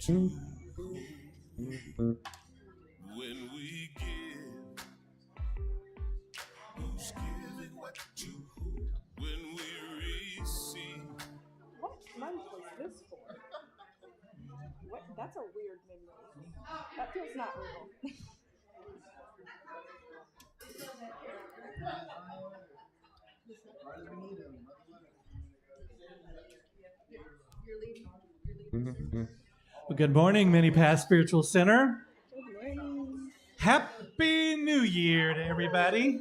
When we give, who's giving what to who? When we receive. What month was this for? What? That's a weird memory. That feels not real. Well, good morning, Mini Path Spiritual Center. Good morning. Happy New Year to everybody.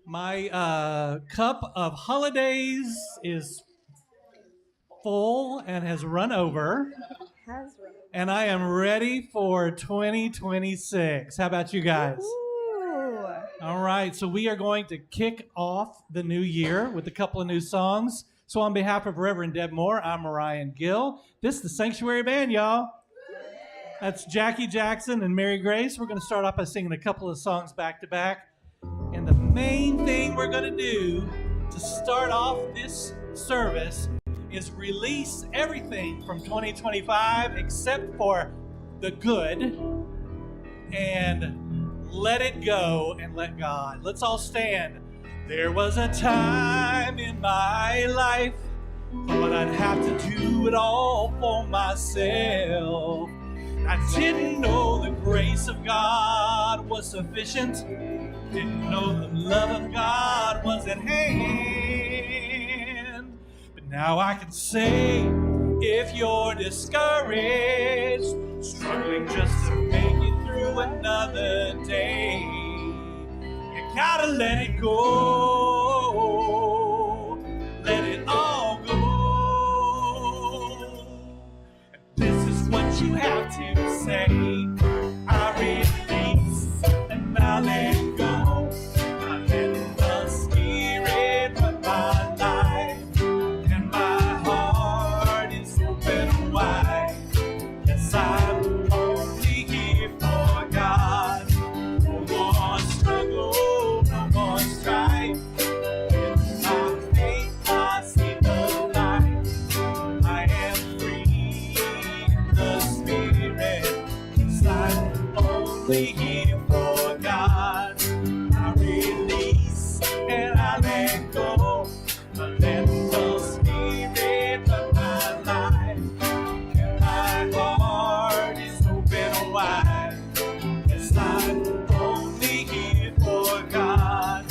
My cup of holidays is full and has run over, and I am ready for 2026. How about you guys? Ooh. All right, so we are going to kick off the new year with a couple of new songs. So on behalf of Reverend Deb Moore, I'm Mariah Gill. This is the Sanctuary Band, y'all. That's Jackie Jackson and Mary Grace. We're going to start off by singing a couple of songs back to back. And the main thing we're going to do to start off this service is release everything from 2025 except for the good and let it go and let God. Let's all stand. There was a time in my life when I'd have to do it all for myself. I didn't know the grace of God was sufficient. Didn't know the love of God was at hand. But now I can say, if you're discouraged, struggling just to make it through another day, you gotta let it go. Let it all go. This is what you have to say. I release and I let go. I let the Spirit run my life, and my heart is open wide. Yes, I'm only here for God. No more struggle, no more strife. In my faith I see the light. I am free in the Spirit. Yes, I'm only here for God. I release and I let go. I let the Spirit run my life, and my heart is open wide. Yes, I'm only here for God.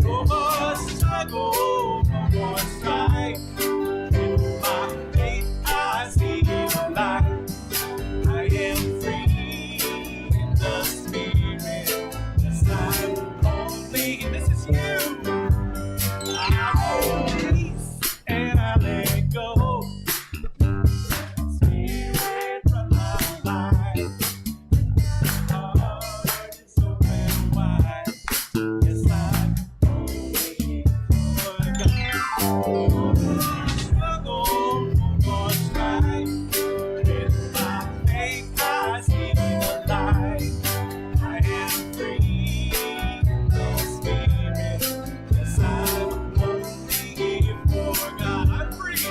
No more struggle, no more strife. In my faith I see the light. I am free in the Spirit. Yes, I'm only, and this is you. I release and I let go. Spirit run my life. Heart is open wide. Yes, I'm only for God. Struggle, no more strife. In my faith I see the light. I am free in the Spirit. Yes, I'm only here for God. I'm free.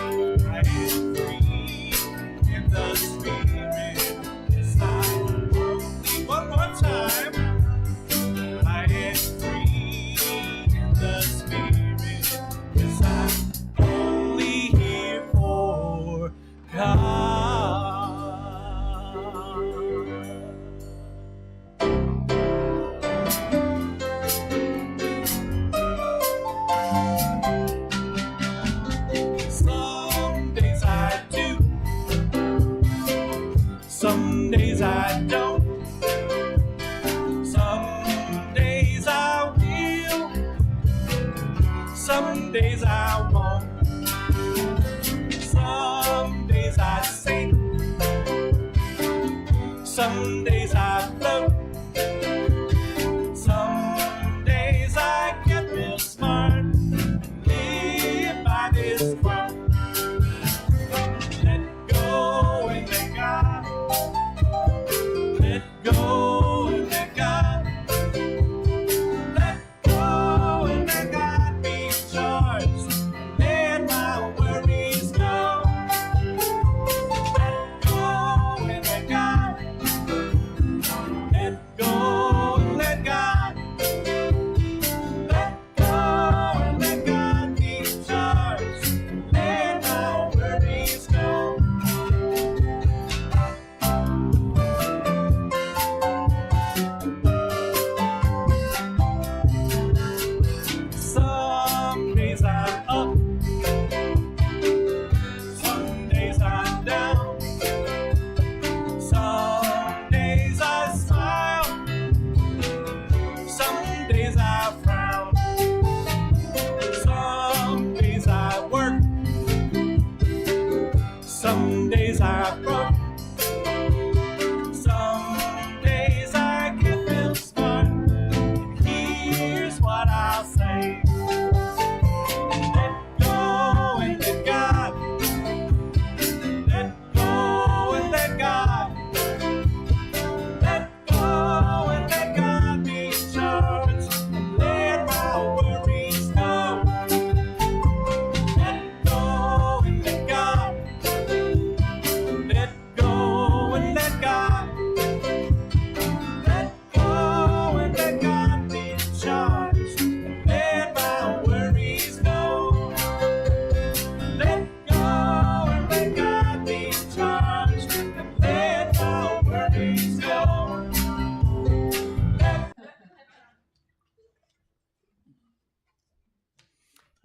I am free in the Spirit. Yes, I'm only, one more time. I am free in the Spirit. Yes, I'm only here for God. Some days I do, some days I don't. Some days I will, some days I won't. Some days I sing, some days I float. Some days I get real smart and live by this quote. Let go and let God. Let go and let God. Let go and let God be in charge. Let my worries go. Some days I broke. Some days I get them smart. And here's what I'll say. Let go and let God. Let go and let God. Let go and let God be in charge. And let my worries go. Let go and let God. Let go and let God. Let go and let God be in charge. And let my worries go. Let go and let God be in charge. And let my worries go.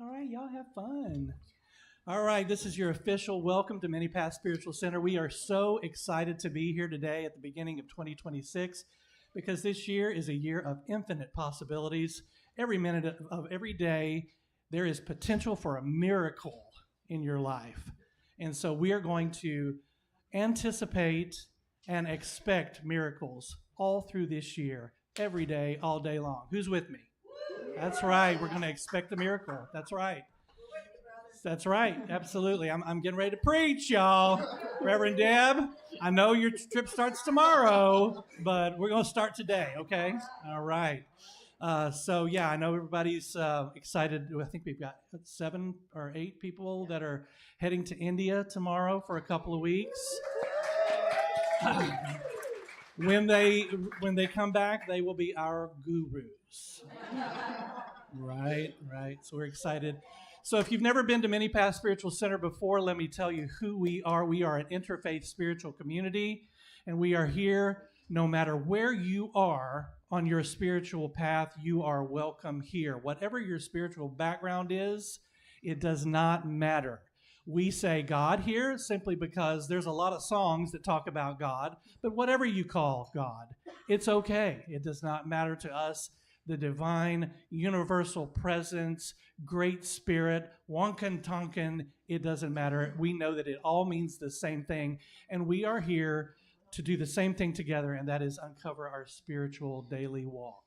All right, y'all have fun. All right, this is your official welcome to Many Paths Spiritual Center. We are so excited to be here today at the beginning of 2026 because this year is a year of infinite possibilities. Every minute of every day, there is potential for a miracle in your life. And so we are going to anticipate and expect miracles all through this year, every day, all day long. Who's with me? That's right. We're going to expect a miracle. That's right. That's right. Absolutely. I'm getting ready to preach, y'all. Reverend Deb, I know your trip starts tomorrow, but we're going to start today, okay? All right. So, yeah, I know everybody's excited. I think we've got 7 or 8 people that are heading to India tomorrow for a couple of weeks. When they come back, they will be our gurus. Right. So we're excited. So if you've never been to Many Paths Spiritual Center before, let me tell you who we are. We are an interfaith spiritual community, and we are here no matter where you are on your spiritual path, you are welcome here. Whatever your spiritual background is, it does not matter. We say God here simply because there's a lot of songs that talk about God, but whatever you call God, it's okay. It does not matter to us. The divine, universal presence, great spirit, Wonkan Tonkin, it doesn't matter. We know that it all means the same thing, and we are here to do the same thing together, and that is uncover our spiritual daily walk.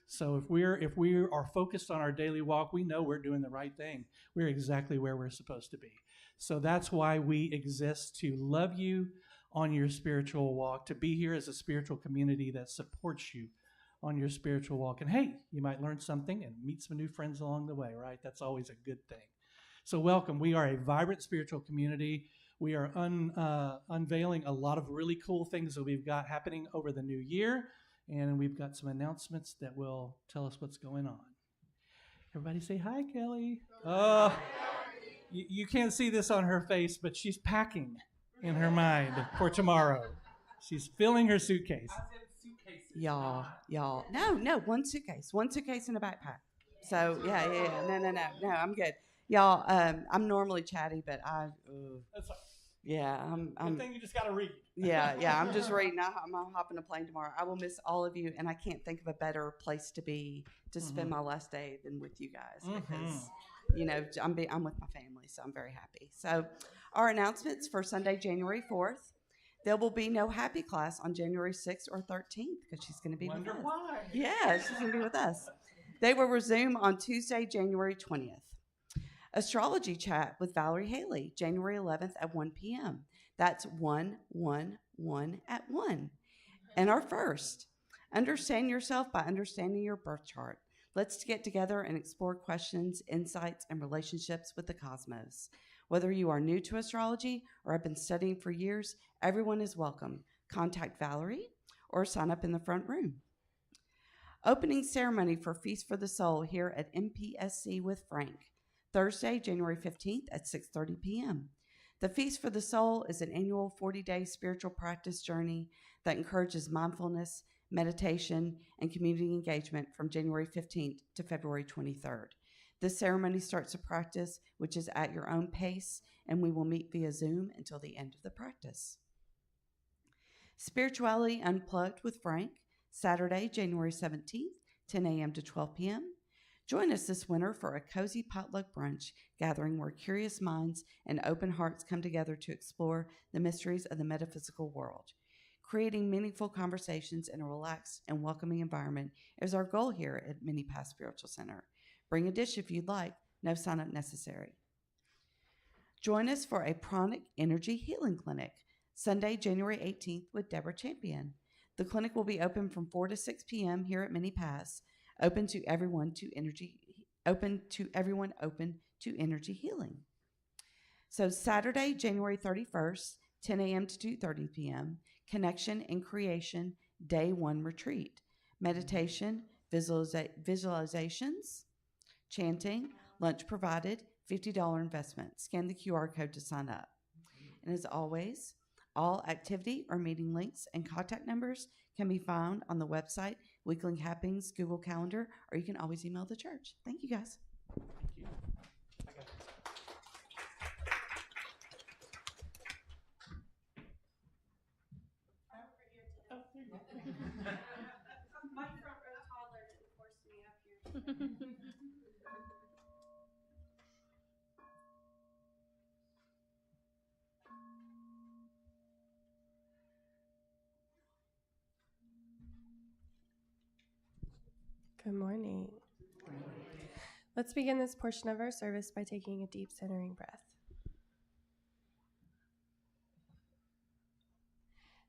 So if we are focused on our daily walk, we know we're doing the right thing. We're exactly where we're supposed to be. So that's why we exist, to love you on your spiritual walk, to be here as a spiritual community that supports you on your spiritual walk. And hey, you might learn something and meet some new friends along the way, right? That's always a good thing. So welcome. We are a vibrant spiritual community. We are unveiling a lot of really cool things that we've got happening over the new year. And we've got some announcements that will tell us what's going on. Everybody say hi, Kelly. You can't see this on her face, but she's packing in her mind for tomorrow. She's filling her suitcase. Y'all. No, one suitcase and a backpack. So yeah. No, I'm good. Y'all, I'm normally chatty, but That's fine. yeah, Good thing you just got to read. yeah, I'm just reading. I'm hopping a plane tomorrow. I will miss all of you, and I can't think of a better place to be to spend my last day than with you guys because I'm with my family, so I'm very happy. So, our announcements for Sunday, January 4th. There will be no happy class on January 6th or 13th because she's going to be with us. Why? Yeah, she's going to be with us. They will resume on Tuesday, January 20th. Astrology chat with Valerie Haley, January 11th at 1 p.m. That's 111 at 1. And our first, understand yourself by understanding your birth chart. Let's get together and explore questions, insights, and relationships with the cosmos. Whether you are new to astrology or have been studying for years, everyone is welcome. Contact Valerie or sign up in the front room. Opening ceremony for Feast for the Soul here at MPSC with Frank, Thursday, January 15th at 6:30 p.m. The Feast for the Soul is an annual 40-day spiritual practice journey that encourages mindfulness, meditation, and community engagement from January 15th to February 23rd. This ceremony starts a practice which is at your own pace, and we will meet via Zoom until the end of the practice. Spirituality Unplugged with Frank, Saturday, January 17th, 10 a.m. to 12 p.m. Join us this winter for a cozy potluck brunch gathering where curious minds and open hearts come together to explore the mysteries of the metaphysical world. Creating meaningful conversations in a relaxed and welcoming environment is our goal here at Mini Path Spiritual Center. Bring a dish if you'd like, no sign up necessary. Join us for a pranic energy healing clinic Sunday, January 18th with Deborah Champion. The clinic will be open from 4 to 6 p.m. here at Mini Paths, open to everyone open to energy healing. So Saturday, January 31st, 10 a.m. to 2:30 p.m., Connection and Creation Day 1 retreat. Meditation, visualizations, chanting, lunch provided, $50 investment. Scan the QR code to sign up. And as always, all activity or meeting links and contact numbers can be found on the website, Weekly Happenings, Google Calendar, or you can always email the church. Thank you, guys. Thank you. My front row toddler didn't force me up here. Good morning. Let's begin this portion of our service by taking a deep centering breath.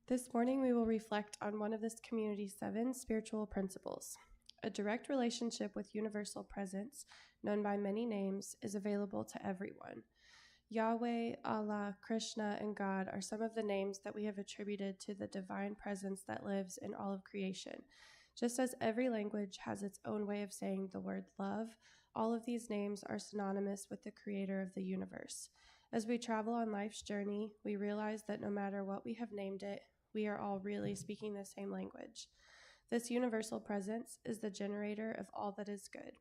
This morning, we will reflect on one of this community's 7 spiritual principles. A direct relationship with universal presence, known by many names, is available to everyone. Yahweh, Allah, Krishna, and God are some of the names that we have attributed to the divine presence that lives in all of creation. Just as every language has its own way of saying the word love, all of these names are synonymous with the creator of the universe. As we travel on life's journey, we realize that no matter what we have named it, we are all really speaking the same language. This universal presence is the generator of all that is good.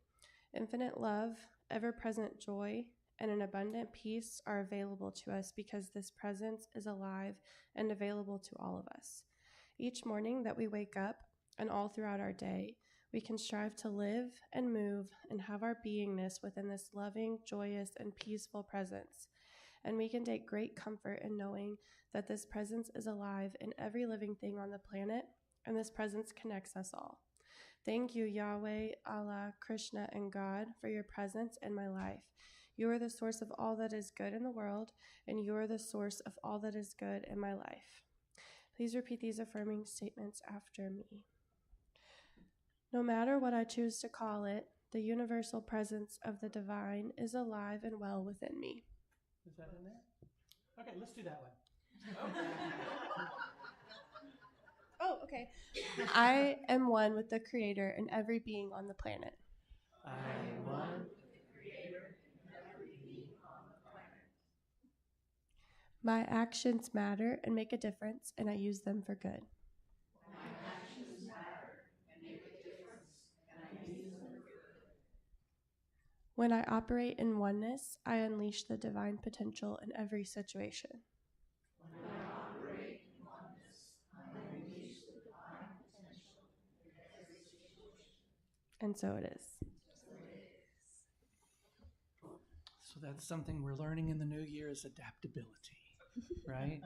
Infinite love, ever-present joy, and an abundant peace are available to us because this presence is alive and available to all of us. Each morning that we wake up, and all throughout our day, we can strive to live and move and have our beingness within this loving, joyous, and peaceful presence. And we can take great comfort in knowing that this presence is alive in every living thing on the planet, and this presence connects us all. Thank you, Yahweh, Allah, Krishna, and God, for your presence in my life. You are the source of all that is good in the world, and you are the source of all that is good in my life. Please repeat these affirming statements after me. No matter what I choose to call it, the universal presence of the divine is alive and well within me. Is that in there? Okay, let's do that one. Oh, okay. I am one with the Creator and every being on the planet. I am one with the Creator and every being on the planet. My actions matter and make a difference, and I use them for good. When I operate in oneness, I unleash the divine potential in every situation. When I operate in oneness, I unleash the divine potential in every situation. And so it is. So that's something we're learning in the new year is adaptability, right?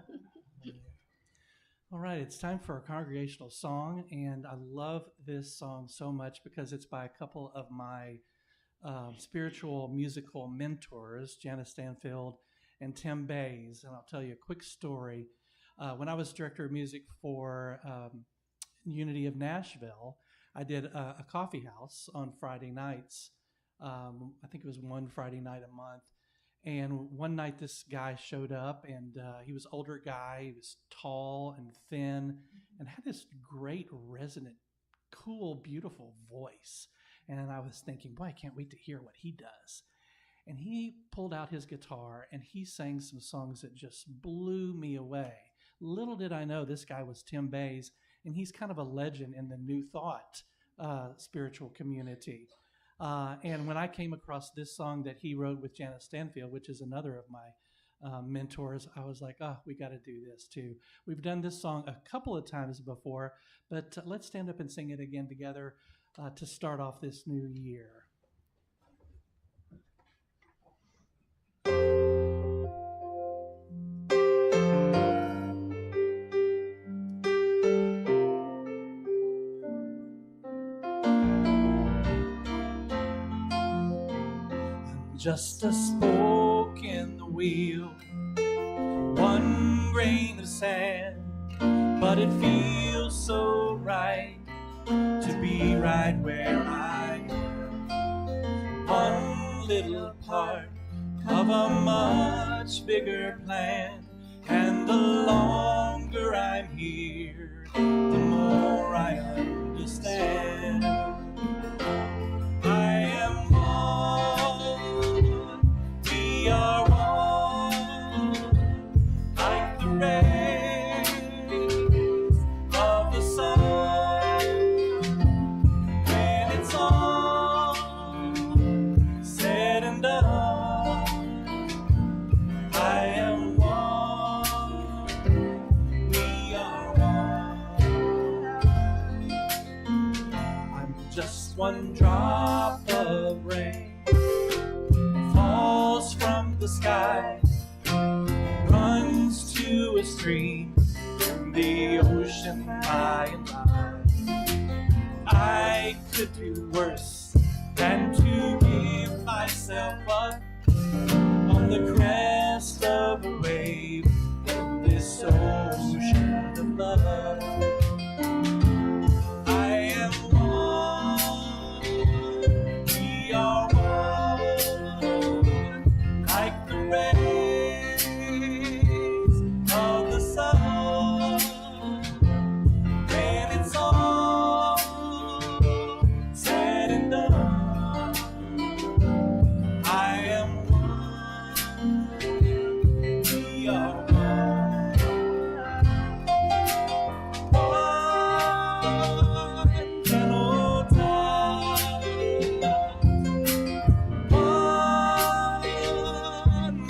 All right, it's time for our congregational song, and I love this song so much because it's by a couple of my spiritual musical mentors, Janice Stanfield and Tim Bays. And I'll tell you a quick story. When I was director of music for Unity of Nashville, I did a coffee house on Friday nights. I think it was one Friday night a month. And one night this guy showed up, and he was an older guy. He was tall and thin and had this great resonant, cool, beautiful voice. And I was thinking, boy, I can't wait to hear what he does. And he pulled out his guitar and he sang some songs that just blew me away. Little did I know this guy was Tim Bays, and he's kind of a legend in the New Thought spiritual community. And when I came across this song that he wrote with Janice Stanfield, which is another of my mentors, I was like, oh, we got to do this too. We've done this song a couple of times before, but let's stand up and sing it again together to start off this new year. just a spoke in the wheel, one grain of sand, but it feels so right to be right where I am. One little part of a much bigger plan, and the longer I'm here, the more I understand. I am one, we are one, like the rays of the sun. When it's all said and done, I am one, we are one. I'm just one drop of rain, falls from the sky, runs to a stream in the ocean by and by. I could do worse than to give myself up on the crest of a wave in this ocean of love. I am one, we are one, like the rays of the sun. When it's all said and done, I am one, we are one. One gentle touch, one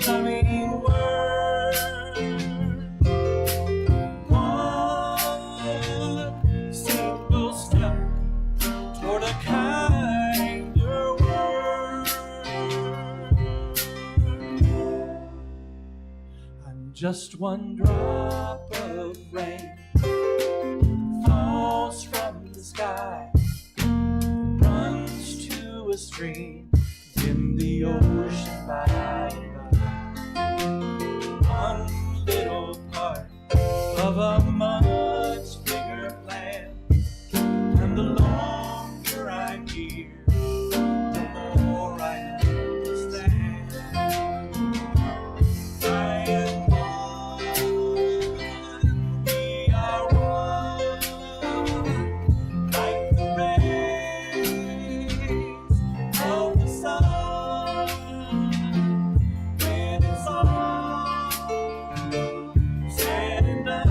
loving word, one single step toward a kinder world. I'm just one drop of rain, falls from the sky, runs to a stream in the ocean by and by. One little part of a much bigger plan, and the longer I'm here, the more I understand. I am one, we are one, like the rays of the sun. When it's all said and done,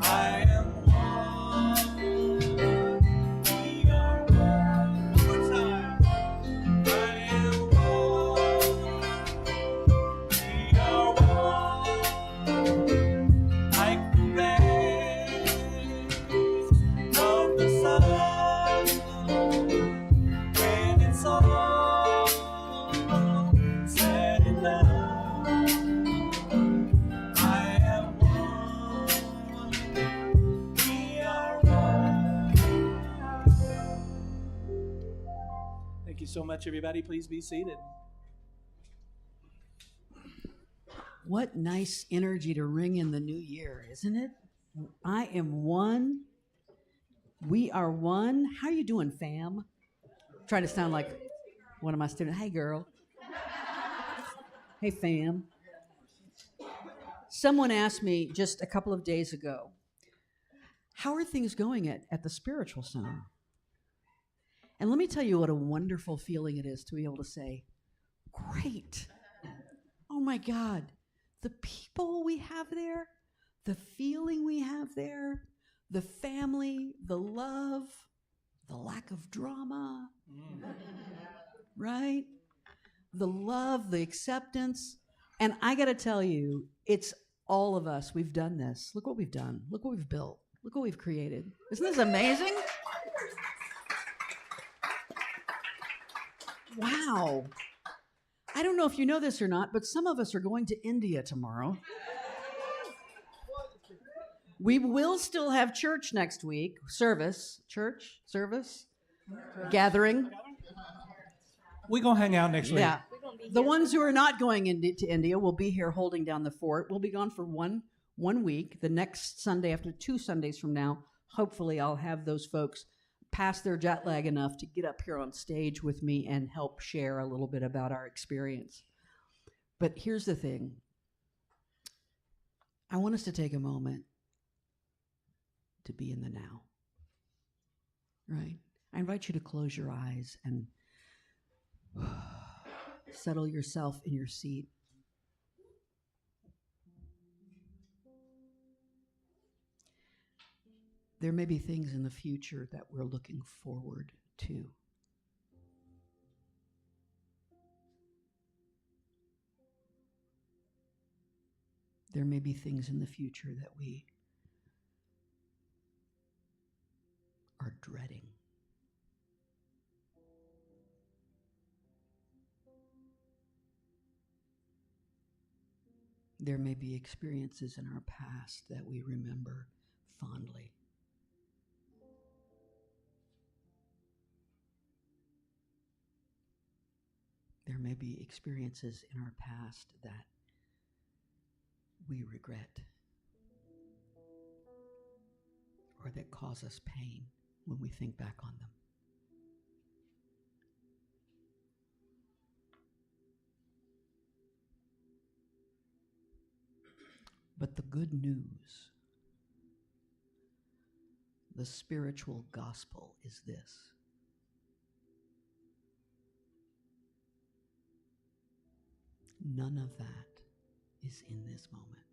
I am one, we are one. One more time. I am one, we are one, like the rays of the sun. When it's all said and done, I am one, we are one. Thank you so much, everybody. Please be seated. What nice energy to ring in the new year, isn't it? I am one. We are one. How you doing, fam? Trying to sound like one of my students. Hey, girl. Hey, fam. Someone asked me just a couple of days ago, how are things going at the spiritual center? And let me tell you what a wonderful feeling it is to be able to say, great. Oh my God. The people we have there, the feeling we have there, the family, the love, the lack of drama, right? The love, the acceptance. And I got to tell you, it's all of us. We've done this. Look what we've done. Look what we've built. Look what we've created. Isn't this amazing? Wow. I don't know if you know this or not, but some of us are going to India tomorrow. We will still have church next week. Service. Church? Service? Gathering. We're going to hang out next week. Yeah. We're gonna be The here. ones who are not going to India will be here holding down the fort. We'll be gone for one week. The next Sunday, after 2 Sundays from now, hopefully I'll have those folks past their jet lag enough to get up here on stage with me and help share a little bit about our experience. But here's the thing. I want us to take a moment to be in the now. Right? I invite you to close your eyes and settle yourself in your seat. There may be things in the future that we're looking forward to. There may be things in the future that we are dreading. There may be experiences in our past that we remember fondly. There may be experiences in our past that we regret or that cause us pain when we think back on them. But the good news, the spiritual gospel is this. None of that is in this moment.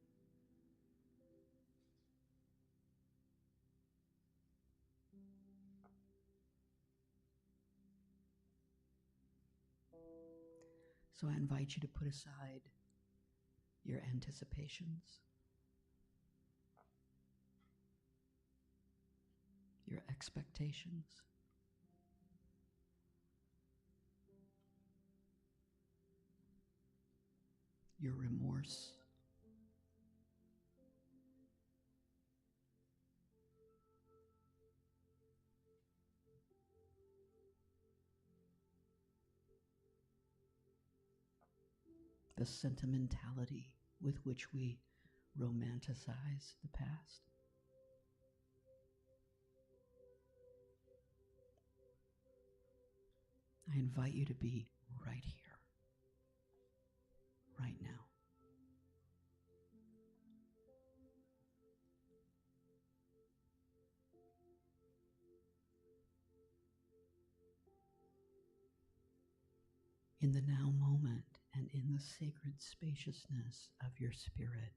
So I invite you to put aside your anticipations, your expectations, your remorse, the sentimentality with which we romanticize the past. I invite you to be right here, right now. In the now moment and in the sacred spaciousness of your spirit,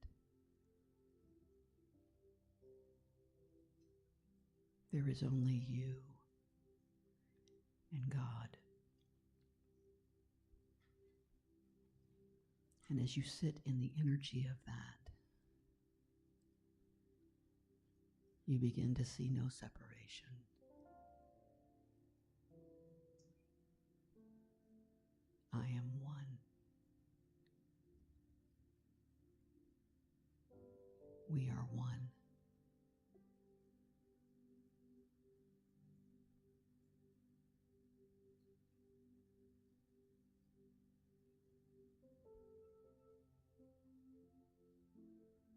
there is only you and God. And as you sit in the energy of that, you begin to see no separation. I am one. We are one.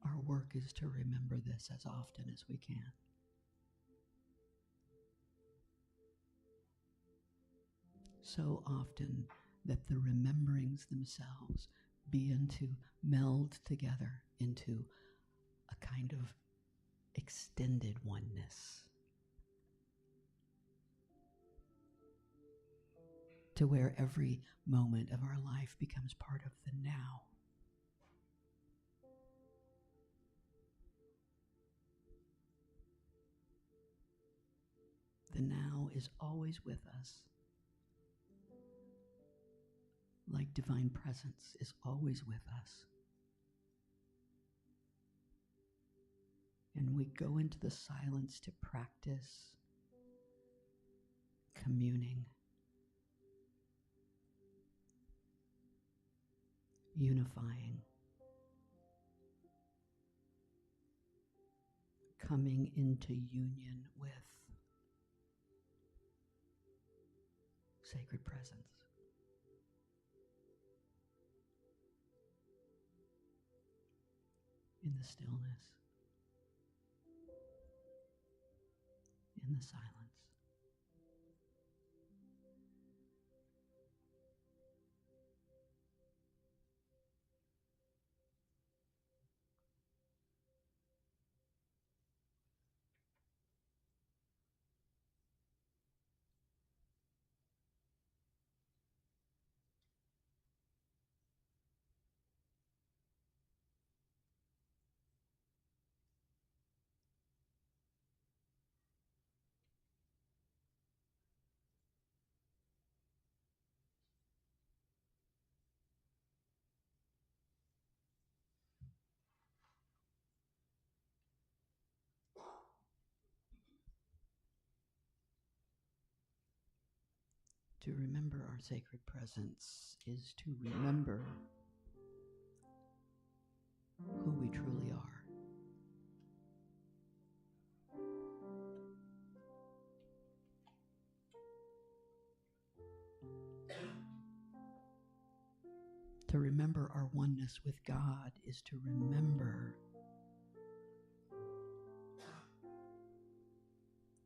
Our work is to remember this as often as we can. So often that the rememberings themselves begin to meld together into a kind of extended oneness, to where every moment of our life becomes part of the now. The now is always with us, like divine presence is always with us. And we go into the silence to practice communing, unifying, coming into union with sacred presence. in the stillness, in the silence. To remember our sacred presence is to remember who we truly are. To remember our oneness with God is to remember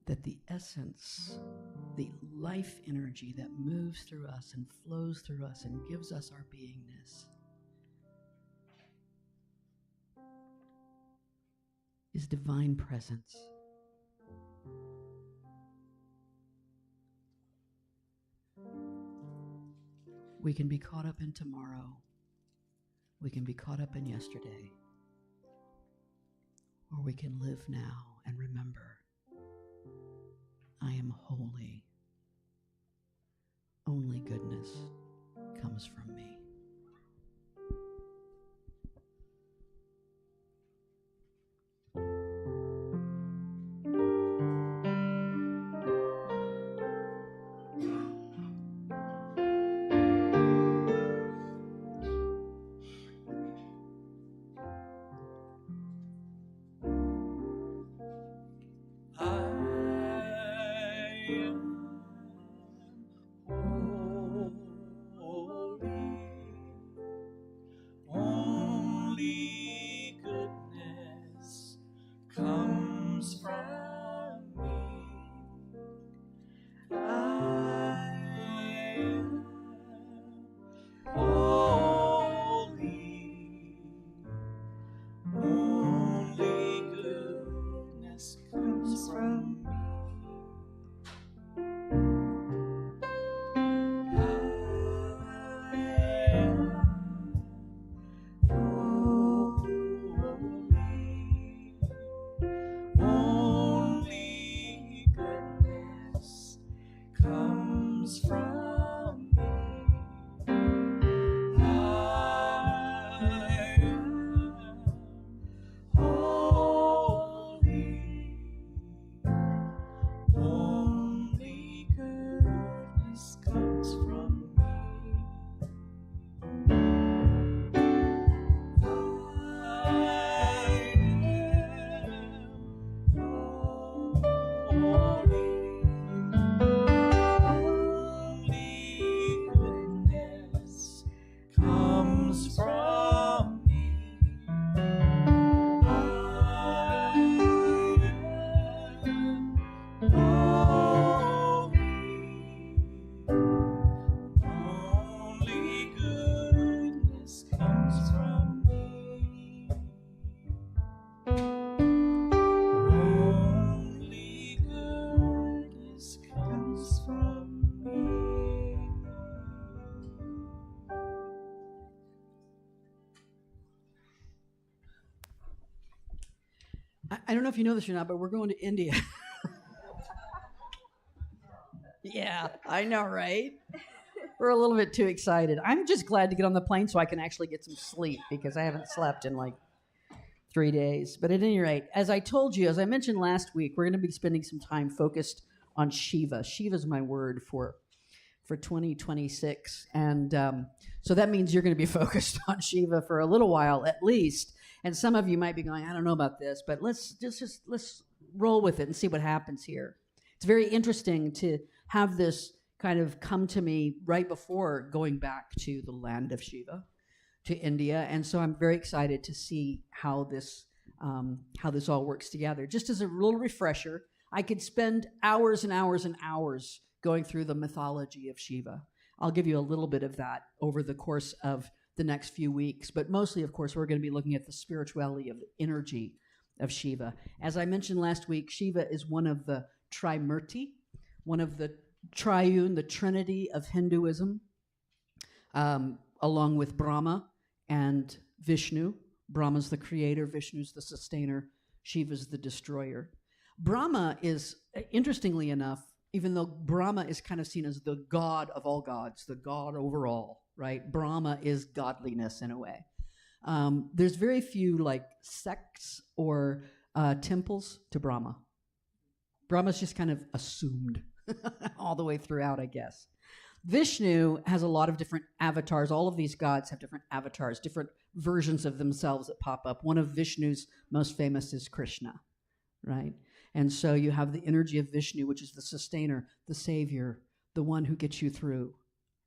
that the essence, the life energy that moves through us and flows through us and gives us our beingness is divine presence. We can be caught up in tomorrow. We can be caught up in yesterday. Or we can live now and remember, I am holy. Only goodness comes from me. Only goodness comes from me. I am holy. Only goodness comes from me. Only goodness comes from me. I am holy. Only goodness comes from me. I don't know if you know this or not, but we're going to India. Yeah, I know, right? We're a little bit too excited. I'm just glad to get on the plane so I can actually get some sleep because I haven't slept in like 3 days. But at any rate, as I told you, as I mentioned last week, we're going to be spending some time focused on Shiva. Shiva is my word for 2026. And so that means you're going to be focused on Shiva for a little while at least. And some of you might be going, I don't know about this, but let's roll with it and see what happens here. It's very interesting to have this kind of come to me right before going back to the land of Shiva. to India, and so I'm very excited to see how this all works together. Just as a little refresher, I could spend hours and hours and hours going through the mythology of Shiva. I'll give you a little bit of that over the course of the next few weeks, but mostly, of course, we're going to be looking at the spirituality of the energy of Shiva. As I mentioned last week, Shiva is one of the Trimurti, one of the triune, the trinity of Hinduism, along with Brahma and Vishnu. Brahma's the creator, Vishnu's the sustainer, Shiva's the destroyer. Brahma is, interestingly enough, even though Brahma is kind of seen as the god of all gods, the god over all, right? Brahma is godliness in a way. There's very few like sects or temples to Brahma. Brahma's just kind of assumed all the way throughout, I guess. Vishnu has a lot of different avatars. All of these gods have different avatars, different versions of themselves that pop up. One of Vishnu's most famous is Krishna, right? And so you have the energy of Vishnu, which is the sustainer, the savior, the one who gets you through,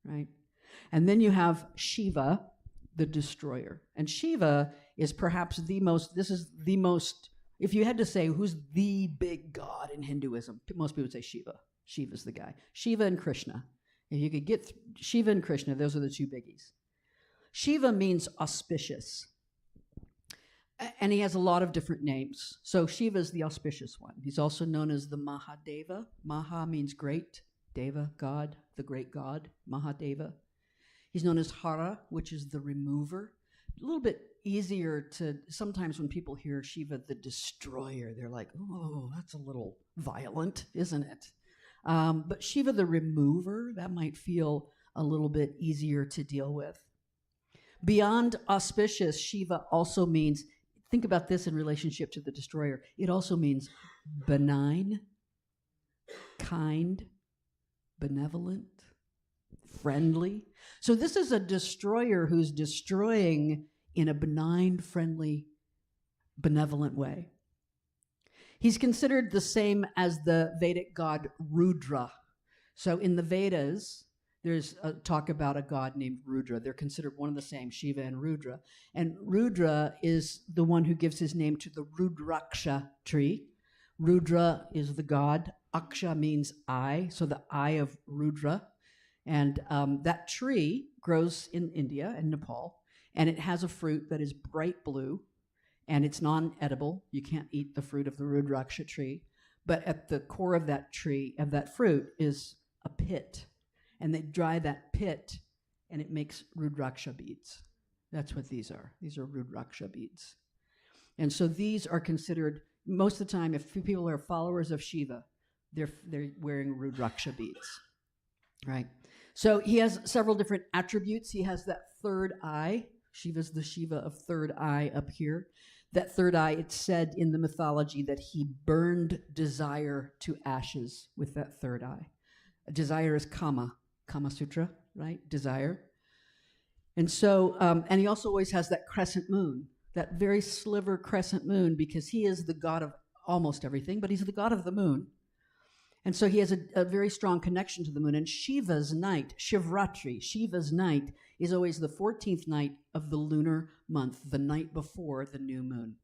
right? And then you have Shiva, the destroyer. And Shiva is perhaps if you had to say who's the big god in Hinduism, most people would say Shiva. Shiva's the guy. Shiva and Krishna. If you could get Shiva and Krishna, those are the two biggies. Shiva means auspicious. And he has a lot of different names. So Shiva is the auspicious one. He's also known as the Mahadeva. Maha means great. Deva, God, the great God, Mahadeva. He's known as Hara, which is the remover. A little bit easier to, sometimes when people hear Shiva the destroyer, they're like, oh, that's a little violent, isn't it? But Shiva the remover, that might feel a little bit easier to deal with. Beyond auspicious, Shiva also means, think about this in relationship to the destroyer, it also means benign, kind, benevolent, friendly. So this is a destroyer who's destroying in a benign, friendly, benevolent way. He's considered the same as the Vedic god Rudra. So in the Vedas, there's a talk about a god named Rudra. They're considered one and the same, Shiva and Rudra. And Rudra is the one who gives his name to the Rudraksha tree. Rudra is the god. Aksha means eye, so the eye of Rudra. And that tree grows in India and Nepal, and it has a fruit that is bright blue, and it's non-edible. You can't eat the fruit of the Rudraksha tree. But at the core of that tree, of that fruit, is a pit. And they dry that pit, and it makes Rudraksha beads. That's what these are. These are Rudraksha beads. And so these are considered, most of the time, if people are followers of Shiva, they're wearing Rudraksha beads, right? So he has several different attributes. He has that third eye. Shiva's the Shiva of third eye up here. That third eye, it's said in the mythology that he burned desire to ashes with that third eye. Desire is Kama Sutra, right? Desire. And so, and he also always has that crescent moon, that very sliver crescent moon, because he is the god of almost everything, but he's the god of the moon. And so he has a very strong connection to the moon. And Shiva's night, Shivratri, Shiva's night, is always the 14th night of the lunar month, the night before the new moon,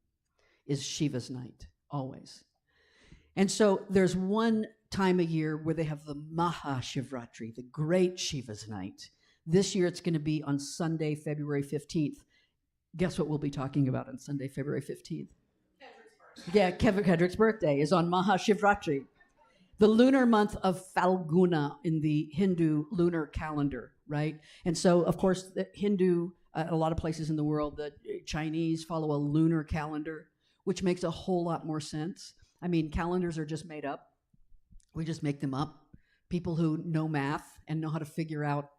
is Shiva's night, always. And so there's one time a year where they have the Mahashivratri, the great Shiva's night. This year it's going to be on Sunday, February 15th. Guess what we'll be talking about on Sunday, February 15th? Yeah, Kedrick's birthday is on Mahashivratri, the lunar month of Falguna in the Hindu lunar calendar, right? And so, of course, the Hindu, a lot of places in the world, the Chinese follow a lunar calendar, which makes a whole lot more sense. I mean, calendars are just made up. We just make them up. People who know math and know how to figure out,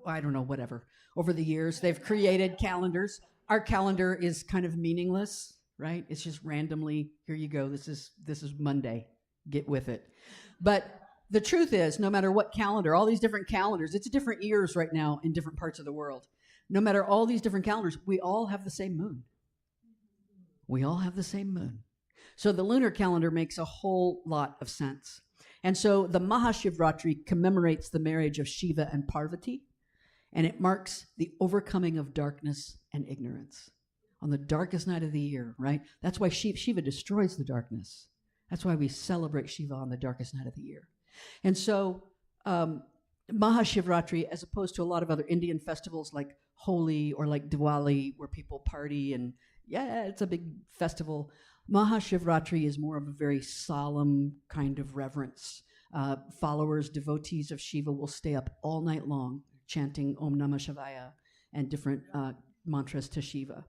I don't know, whatever. Over the years, they've created calendars. Our calendar is kind of meaningless, right? It's just randomly, here you go, this is Monday. Get with it. But the truth is, no matter what calendar, all these different calendars, it's different years right now in different parts of the world. No matter all these different calendars, we all have the same moon. We all have the same moon. So the lunar calendar makes a whole lot of sense. And so the Mahashivratri commemorates the marriage of Shiva and Parvati, and it marks the overcoming of darkness and ignorance. On the darkest night of the year, right? That's why Shiva destroys the darkness. That's why we celebrate Shiva on the darkest night of the year. And so Mahashivratri, as opposed to a lot of other Indian festivals like Holi or like Diwali, where people party and yeah, it's a big festival, Mahashivratri is more of a very solemn kind of reverence. Followers, devotees of Shiva will stay up all night long chanting Om Namah Shivaya and different mantras to Shiva.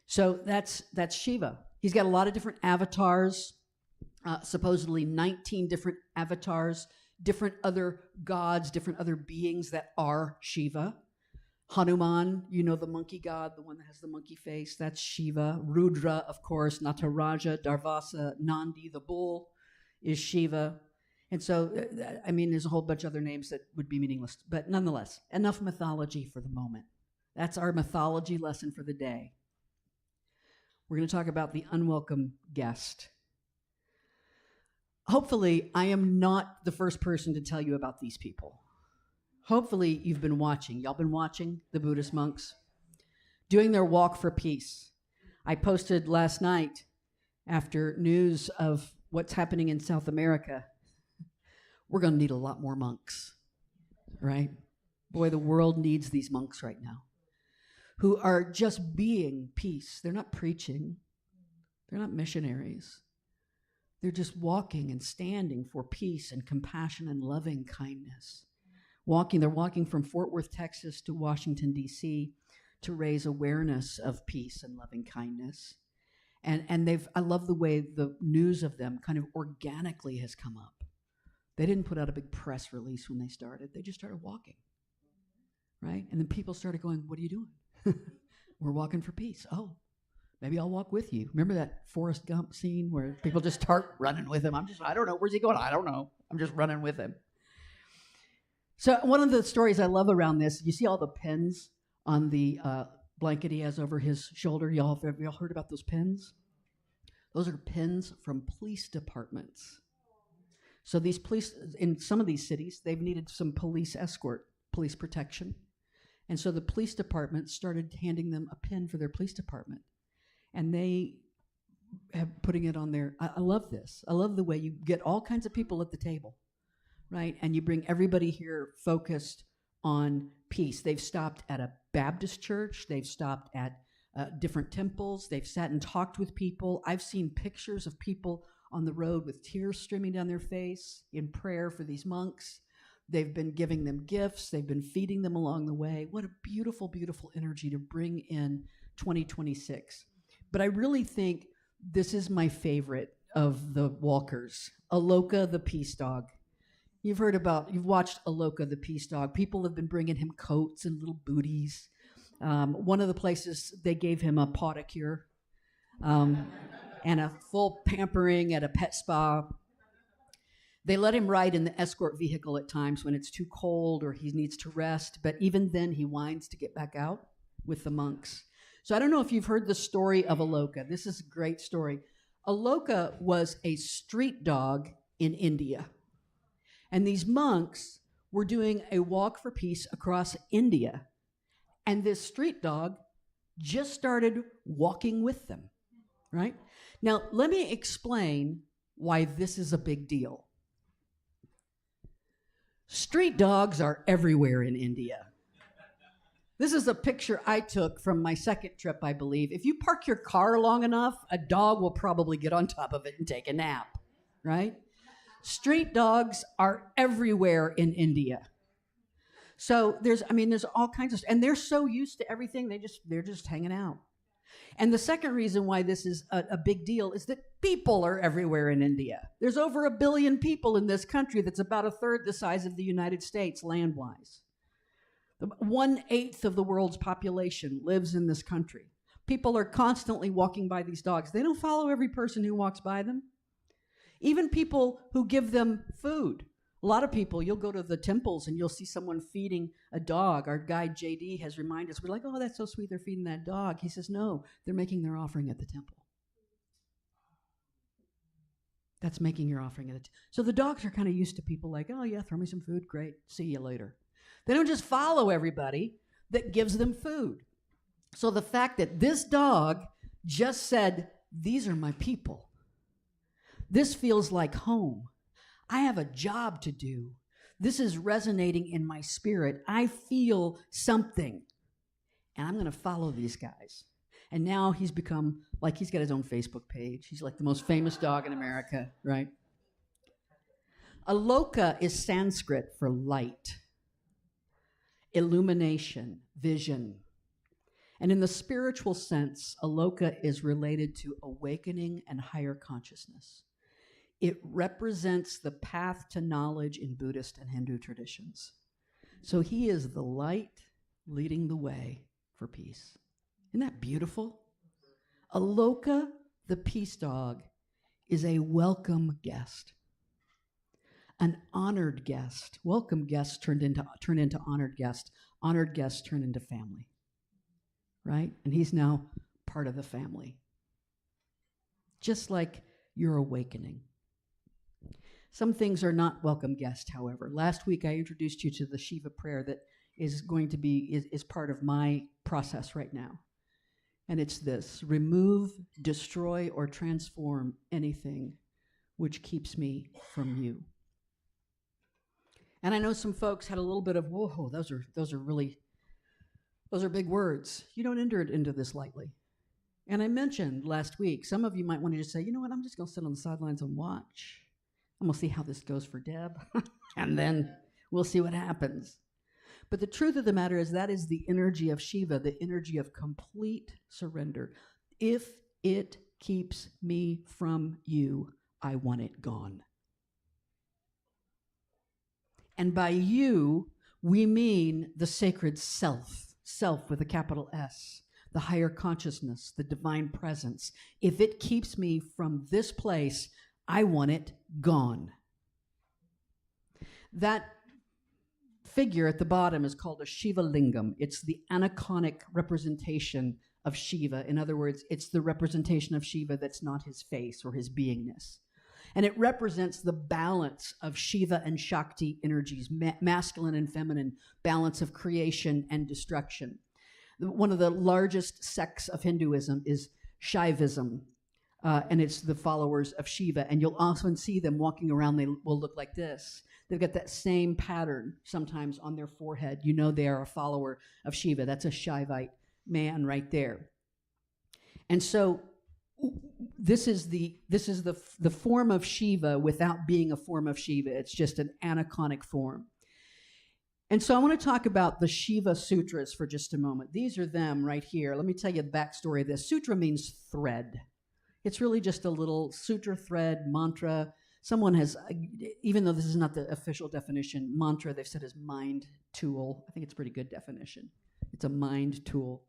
So that's Shiva. He's got a lot of different avatars, supposedly 19 different avatars, different other gods, different other beings that are Shiva. Hanuman, you know, the monkey god, the one that has the monkey face, that's Shiva. Rudra, of course, Nataraja, Darvasa, Nandi, the bull, is Shiva. And so, I mean, there's a whole bunch of other names that would be meaningless. But nonetheless, enough mythology for the moment. That's our mythology lesson for the day. We're going to talk about the unwelcome guest. Hopefully, I am not the first person to tell you about these people. Hopefully, you've been watching. Y'all been watching the Buddhist monks doing their walk for peace. I posted last night after news of what's happening in South America. We're going to need a lot more monks, right? Boy, the world needs these monks right now who are just being peace. They're not preaching. They're not missionaries. They're just walking and standing for peace and compassion and loving kindness. They're walking from Fort Worth, Texas to Washington, D.C. to raise awareness of peace and loving kindness. And I love the way the news of them kind of organically has come up. They didn't put out a big press release when they started. They just started walking, right? And then people started going, what are you doing? We're walking for peace. Oh, maybe I'll walk with you. Remember that Forrest Gump scene where people just start running with him? I don't know. Where's he going? I don't know. I'm just running with him. So one of the stories I love around this, you see all the pins on the blanket he has over his shoulder? Have y'all heard about those pins? Those are pins from police departments. So these police, in some of these cities, they've needed some police escort, police protection. And so the police department started handing them a pin for their police department. And they have putting it on their, I love this. I love the way you get all kinds of people at the table, right? And you bring everybody here focused on peace. They've stopped at a Baptist church. They've stopped at different temples. They've sat and talked with people. I've seen pictures of people on the road with tears streaming down their face in prayer for these monks. They've been giving them gifts. They've been feeding them along the way. What a beautiful, beautiful energy to bring in 2026. But I really think this is my favorite of the walkers, Aloka the peace dog. You've watched Aloka the peace dog. People have been bringing him coats and little booties. One of the places they gave him a podicure and a full pampering at a pet spa. They let him ride in the escort vehicle at times when it's too cold or he needs to rest, but even then he whines to get back out with the monks. So I don't know if you've heard the story of Aloka. This is a great story. Aloka was a street dog in India. And these monks were doing a walk for peace across India. And this street dog just started walking with them, right? Now, let me explain why this is a big deal. Street dogs are everywhere in India. This is a picture I took from my second trip, I believe. If you park your car long enough, a dog will probably get on top of it and take a nap, right? Street dogs are everywhere in India. So there's all kinds of, and they're so used to everything, they're just hanging out. And the second reason why this is a big deal is that people are everywhere in India. There's over 1 billion people in this country that's about a third the size of the United States land-wise. 1/8 of the world's population lives in this country. People are constantly walking by these dogs. They don't follow every person who walks by them. Even people who give them food. A lot of people, you'll go to the temples and you'll see someone feeding a dog. Our guide JD has reminded us, we're like, oh, that's so sweet, they're feeding that dog. He says, no, they're making their offering at the temple. That's making your offering at the temple. So the dogs are kind of used to people like, oh yeah, throw me some food, great, see you later. They don't just follow everybody that gives them food. So the fact that this dog just said, these are my people. This feels like home. I have a job to do. This is resonating in my spirit. I feel something. And I'm going to follow these guys. And now he's become, like, he's got his own Facebook page. He's like the most famous dog in America, right? Aloka is Sanskrit for light, illumination, vision. And in the spiritual sense, Aloka is related to awakening and higher consciousness. It represents the path to knowledge in Buddhist and Hindu traditions. So he is the light leading the way for peace. Isn't that beautiful? Aloka, the peace dog, is a welcome guest, an honored guest. Welcome guests turn into honored guests turn into family, right? And he's now part of the family, just like your awakening. Some things are not welcome guests, however. Last week I introduced you to the Shiva prayer that is going to be is part of my process right now. And it's this: remove, destroy, or transform anything which keeps me from you. And I know some folks had a little bit of, whoa, those are big words. You don't enter into this lightly. And I mentioned last week, some of you might want to just say, you know what, I'm just going to sit on the sidelines and watch. I'm going to see how this goes for Deb, and then we'll see what happens. But the truth of the matter is that is the energy of Shiva, the energy of complete surrender. If it keeps me from you, I want it gone. And by you, we mean the sacred self with a capital S, the higher consciousness, the divine presence. If it keeps me from this place, I want it gone. That figure at the bottom is called a Shiva Lingam. It's the aniconic representation of Shiva. In other words, it's the representation of Shiva that's not his face or his beingness. And it represents the balance of Shiva and Shakti energies, masculine and feminine, balance of creation and destruction. One of the largest sects of Hinduism is Shaivism, and it's the followers of Shiva. And you'll often see them walking around. They will look like this. They've got that same pattern sometimes on their forehead. You know they are a follower of Shiva. That's a Shaivite man right there. And so this is the form of Shiva without being a form of Shiva. It's just an aniconic form. And so I want to talk about the Shiva Sutras for just a moment. These are them right here. Let me tell you the backstory of this. Sutra means thread. It's really just a little sutra thread, mantra. Someone has, even though this is not the official definition, mantra they've said is mind tool. I think it's a pretty good definition. It's a mind tool.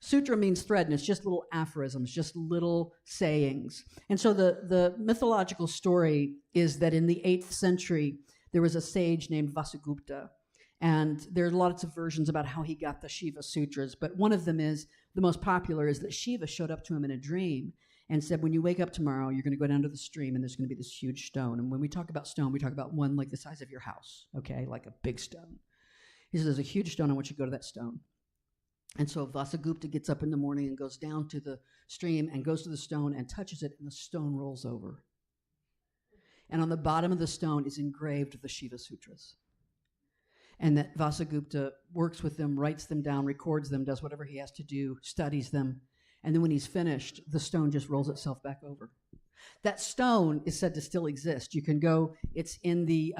Sutra means thread, and it's just little aphorisms, just little sayings. And so the mythological story is that in the 8th century, there was a sage named Vasugupta. And there are lots of versions about how he got the Shiva Sutras, but one of them is, the most popular, is that Shiva showed up to him in a dream and said, when you wake up tomorrow, you're going to go down to the stream, and there's going to be this huge stone. And when we talk about stone, we talk about one like the size of your house, okay, like a big stone. He says, there's a huge stone. I want you to go to that stone. And so Vasugupta gets up in the morning and goes down to the stream and goes to the stone and touches it, and the stone rolls over. And on the bottom of the stone is engraved the Shiva Sutras. And that Vasugupta works with them, writes them down, records them, does whatever he has to do, studies them. And then when he's finished, the stone just rolls itself back over. That stone is said to still exist. You can go, it's in the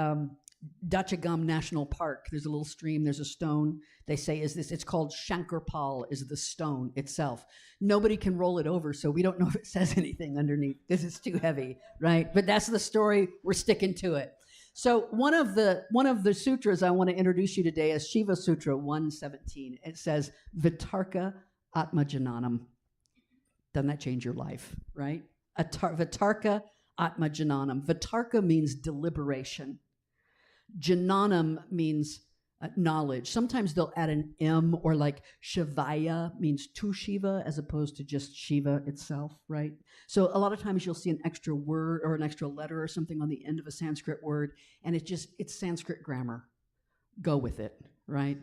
Dachagam National Park. There's a little stream, there's a stone. They say, it's called Shankarpal, is the stone itself. Nobody can roll it over, so we don't know if it says anything underneath because it's too heavy, right? But that's the story, we're sticking to it. So one of the sutras I want to introduce you today is Shiva Sutra 117. It says, Vitarka Atmajananam. Doesn't that change your life, right? Vitarka Atmajananam. Vitarka means deliberation. Jananam means knowledge. Sometimes they'll add an M, or like Shivaya means to Shiva as opposed to just Shiva itself, right? So a lot of times you'll see an extra word or an extra letter or something on the end of a Sanskrit word, and it's Sanskrit grammar. Go with it, right?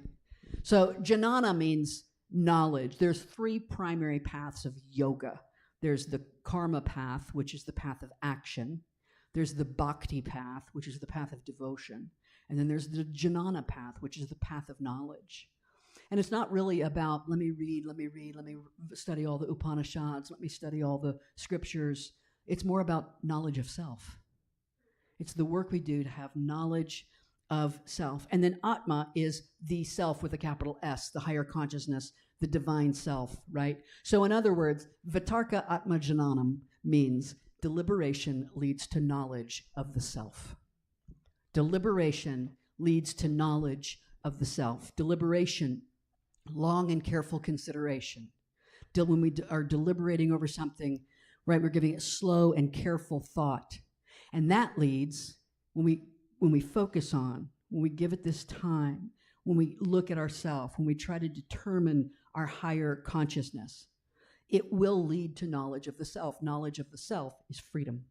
So Janana means knowledge. There's three primary paths of yoga. There's the karma path, which is the path of action. There's the bhakti path, which is the path of devotion. And then there's the jnana path, which is the path of knowledge. And it's not really about, let me study all the Upanishads, let me study all the scriptures. It's more about knowledge of self. It's the work we do to have knowledge of self. And then Atma is the self with a capital S, the higher consciousness, the divine self, right? So in other words, Vitarka Atma Jananam means deliberation leads to knowledge of the self. Deliberation leads to knowledge of the self. Deliberation, long and careful consideration. When we are deliberating over something, right, we're giving it slow and careful thought. And that leads, when we focus on, when we give it this time, when we look at ourselves, when we try to determine our higher consciousness, it will lead to knowledge of the self. Knowledge of the self is freedom.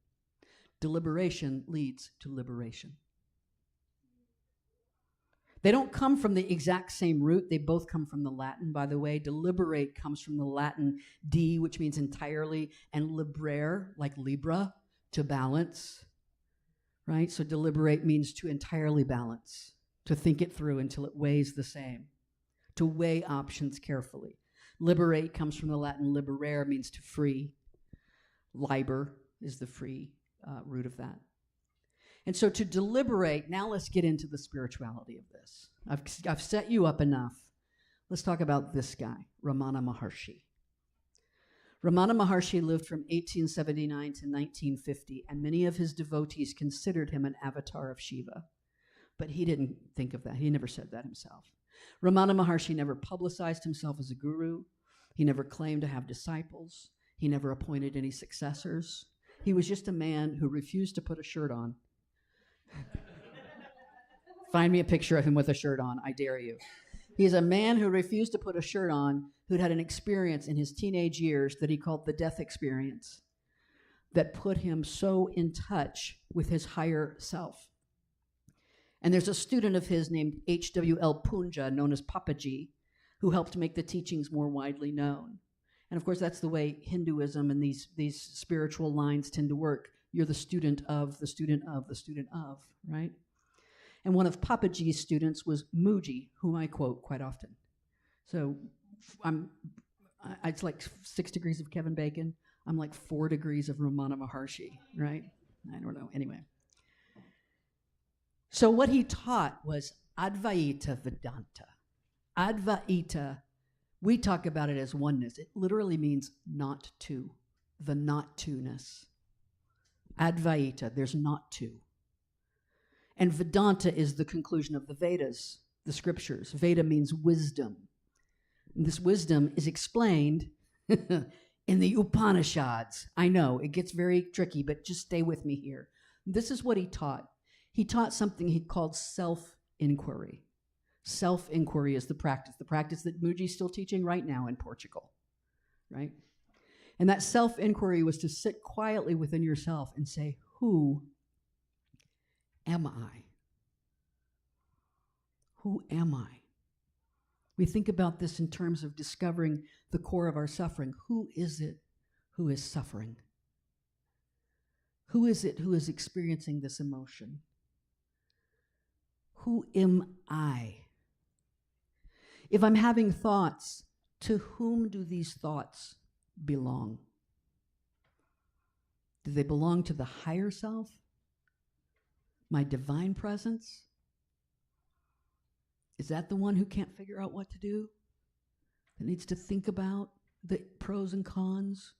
Deliberation leads to liberation. They don't come from the exact same root. They both come from the Latin, by the way. Deliberate comes from the Latin de, which means entirely, and librare, like Libra, to balance, right? So deliberate means to entirely balance, to think it through until it weighs the same, to weigh options carefully. Liberate comes from the Latin liberare, means to free. Liber is the free root of that. And so to deliberate, now let's get into the spirituality of this. I've set you up enough. Let's talk about this guy, Ramana Maharshi. Ramana Maharshi lived from 1879 to 1950, and many of his devotees considered him an avatar of Shiva. But he didn't think of that. He never said that himself. Ramana Maharshi never publicized himself as a guru. He never claimed to have disciples. He never appointed any successors. He was just a man who refused to put a shirt on. Find me a picture of him with a shirt on, I dare you. He's a man who refused to put a shirt on, who'd had an experience in his teenage years that he called the death experience, that put him so in touch with his higher self. And there's a student of his named H.W.L. Punja, known as Papaji, who helped make the teachings more widely known. And of course, that's the way Hinduism and these spiritual lines tend to work. You're the student of, the student of, the student of, right? And one of Papaji's students was Muji, whom I quote quite often. So it's like 6 degrees of Kevin Bacon. I'm like 4 degrees of Ramana Maharshi, right? I don't know. Anyway. So what he taught was Advaita Vedanta. Advaita, we talk about it as oneness. It literally means not two, the not two-ness. Advaita, there's not two. And Vedanta is the conclusion of the Vedas, the scriptures. Veda means wisdom. And this wisdom is explained in the Upanishads. I know, it gets very tricky, but just stay with me here. This is what he taught. He taught something he called self-inquiry. Self-inquiry is the practice that Muji's still teaching right now in Portugal, right? And that self-inquiry was to sit quietly within yourself and say, who am I? Who am I? We think about this in terms of discovering the core of our suffering. Who is it who is suffering? Who is it who is experiencing this emotion? Who am I? If I'm having thoughts, to whom do these thoughts belong? Do they belong to the higher self? My divine presence? Is that the one who can't figure out what to do? That needs to think about the pros and cons?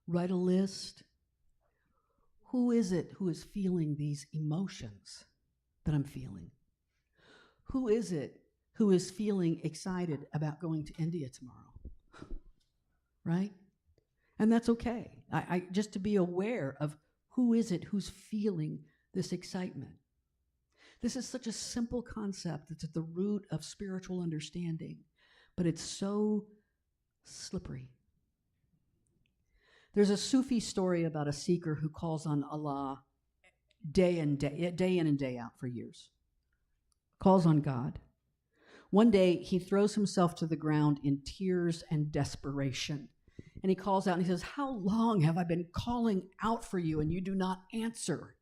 Write a list? Who is it who is feeling these emotions that I'm feeling? Who is it who is feeling excited about going to India tomorrow? Right? And that's okay. I just to be aware of who is it who's feeling this excitement. This is such a simple concept that's at the root of spiritual understanding, but it's so slippery. There's a Sufi story about a seeker who calls on Allah day in and day out for years. Calls on God. One day, he throws himself to the ground in tears and desperation. And he calls out and he says, "How long have I been calling out for you and you do not answer?"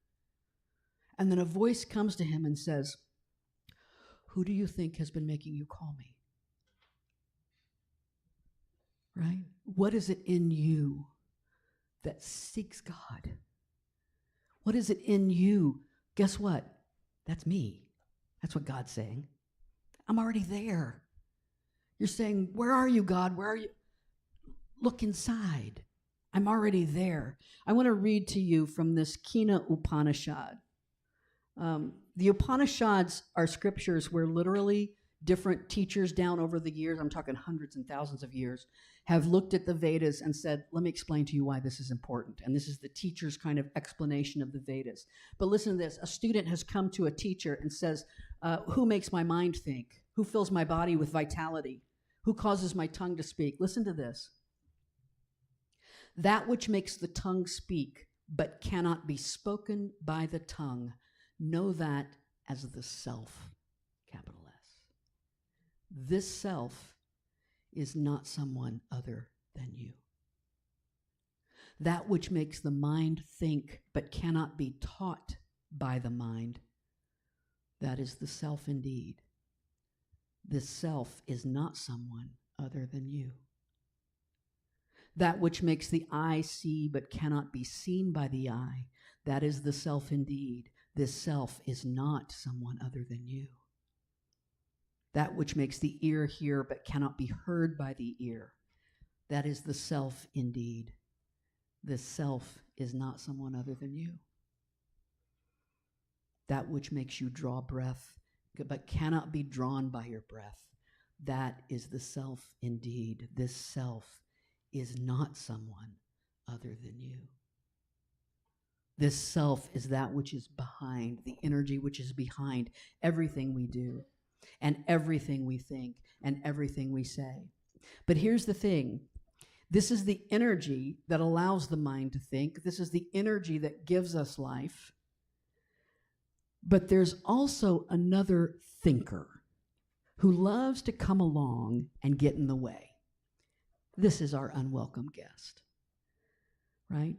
And then a voice comes to him and says, "Who do you think has been making you call me?" Right? What is it in you that seeks God? What is it in you? Guess what? That's me. That's what God's saying. I'm already there. You're saying, "Where are you, God? Where are you?" Look inside. I'm already there. I want to read to you from this Kina Upanishad. The Upanishads are scriptures where literally different teachers down over the years, I'm talking hundreds and thousands of years, have looked at the Vedas and said, "Let me explain to you why this is important." And this is the teacher's kind of explanation of the Vedas. But listen to this. A student has come to a teacher and says, "Who makes my mind think? Who fills my body with vitality? Who causes my tongue to speak?" Listen to this. "That which makes the tongue speak, but cannot be spoken by the tongue, know that as the self," capital S. This self is not someone other than you. That which makes the mind think, but cannot be taught by the mind, that is the self indeed. This self is not someone other than you. That which makes the eye see but cannot be seen by the eye, that is the self indeed. This self is not someone other than you. That which makes the ear hear but cannot be heard by the ear, that is the self indeed. This self is not someone other than you. That which makes you draw breath but cannot be drawn by your breath, that is the self indeed. This self is not someone other than you. This self is that which is behind, the energy which is behind everything we do and everything we think and everything we say. But here's the thing. This is the energy that allows the mind to think. This is the energy that gives us life. But there's also another thinker who loves to come along and get in the way. This is our unwelcome guest, right?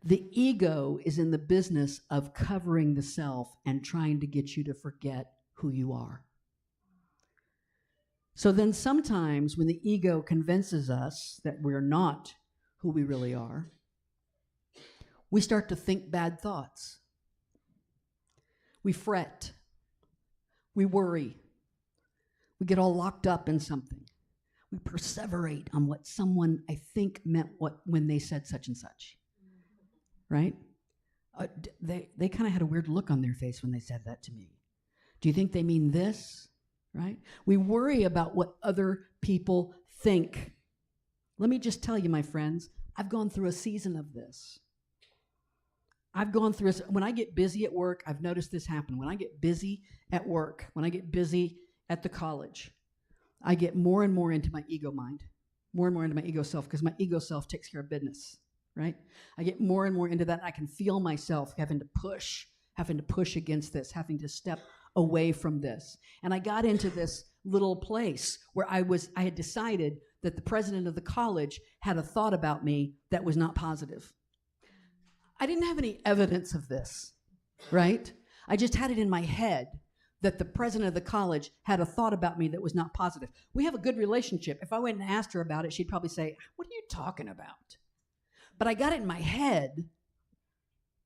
The ego is in the business of covering the self and trying to get you to forget who you are. So then sometimes when the ego convinces us that we're not who we really are, we start to think bad thoughts. We fret. We worry. We get all locked up in something. We perseverate on what someone I think meant when they said such and such, right? They kind of had a weird look on their face when they said that to me. Do you think they mean this, right? We worry about what other people think. Let me just tell you, my friends, I've gone through a season of this. When I get busy at work, I've noticed this happen. When I get busy at work, when I get busy at the college, I get more and more into my ego mind, more and more into my ego self, because my ego self takes care of business, right? I get more and more into that. I can feel myself having to push against this, having to step away from this. And I got into this little place where I had decided that the president of the college had a thought about me that was not positive. I didn't have any evidence of this, right? I just had it in my head that the president of the college had a thought about me that was not positive. We have a good relationship. If I went and asked her about it, she'd probably say, "What are you talking about?" But I got it in my head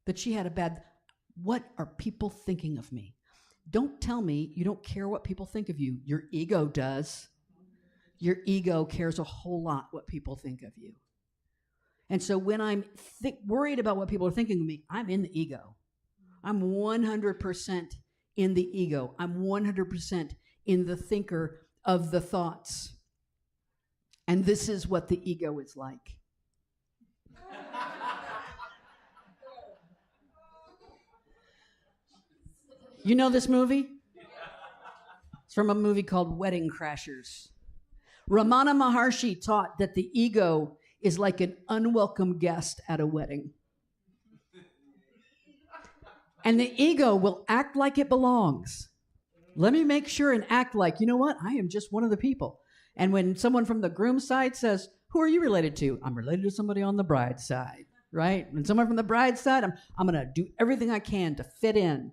that she had what are people thinking of me? Don't tell me you don't care what people think of you. Your ego does. Your ego cares a whole lot what people think of you. And so when I'm worried about what people are thinking of me, I'm in the ego. I'm 100% in the ego. I'm 100% in the thinker of the thoughts. And this is what the ego is like. You know this movie? It's from a movie called Wedding Crashers. Ramana Maharshi taught that the ego is like an unwelcome guest at a wedding. And the ego will act like it belongs. Let me make sure and act like, you know what? I am just one of the people. And when someone from the groom's side says, who are you related to? I'm related to somebody on the bride's side, right? When someone from the bride's side, I'm going to do everything I can to fit in,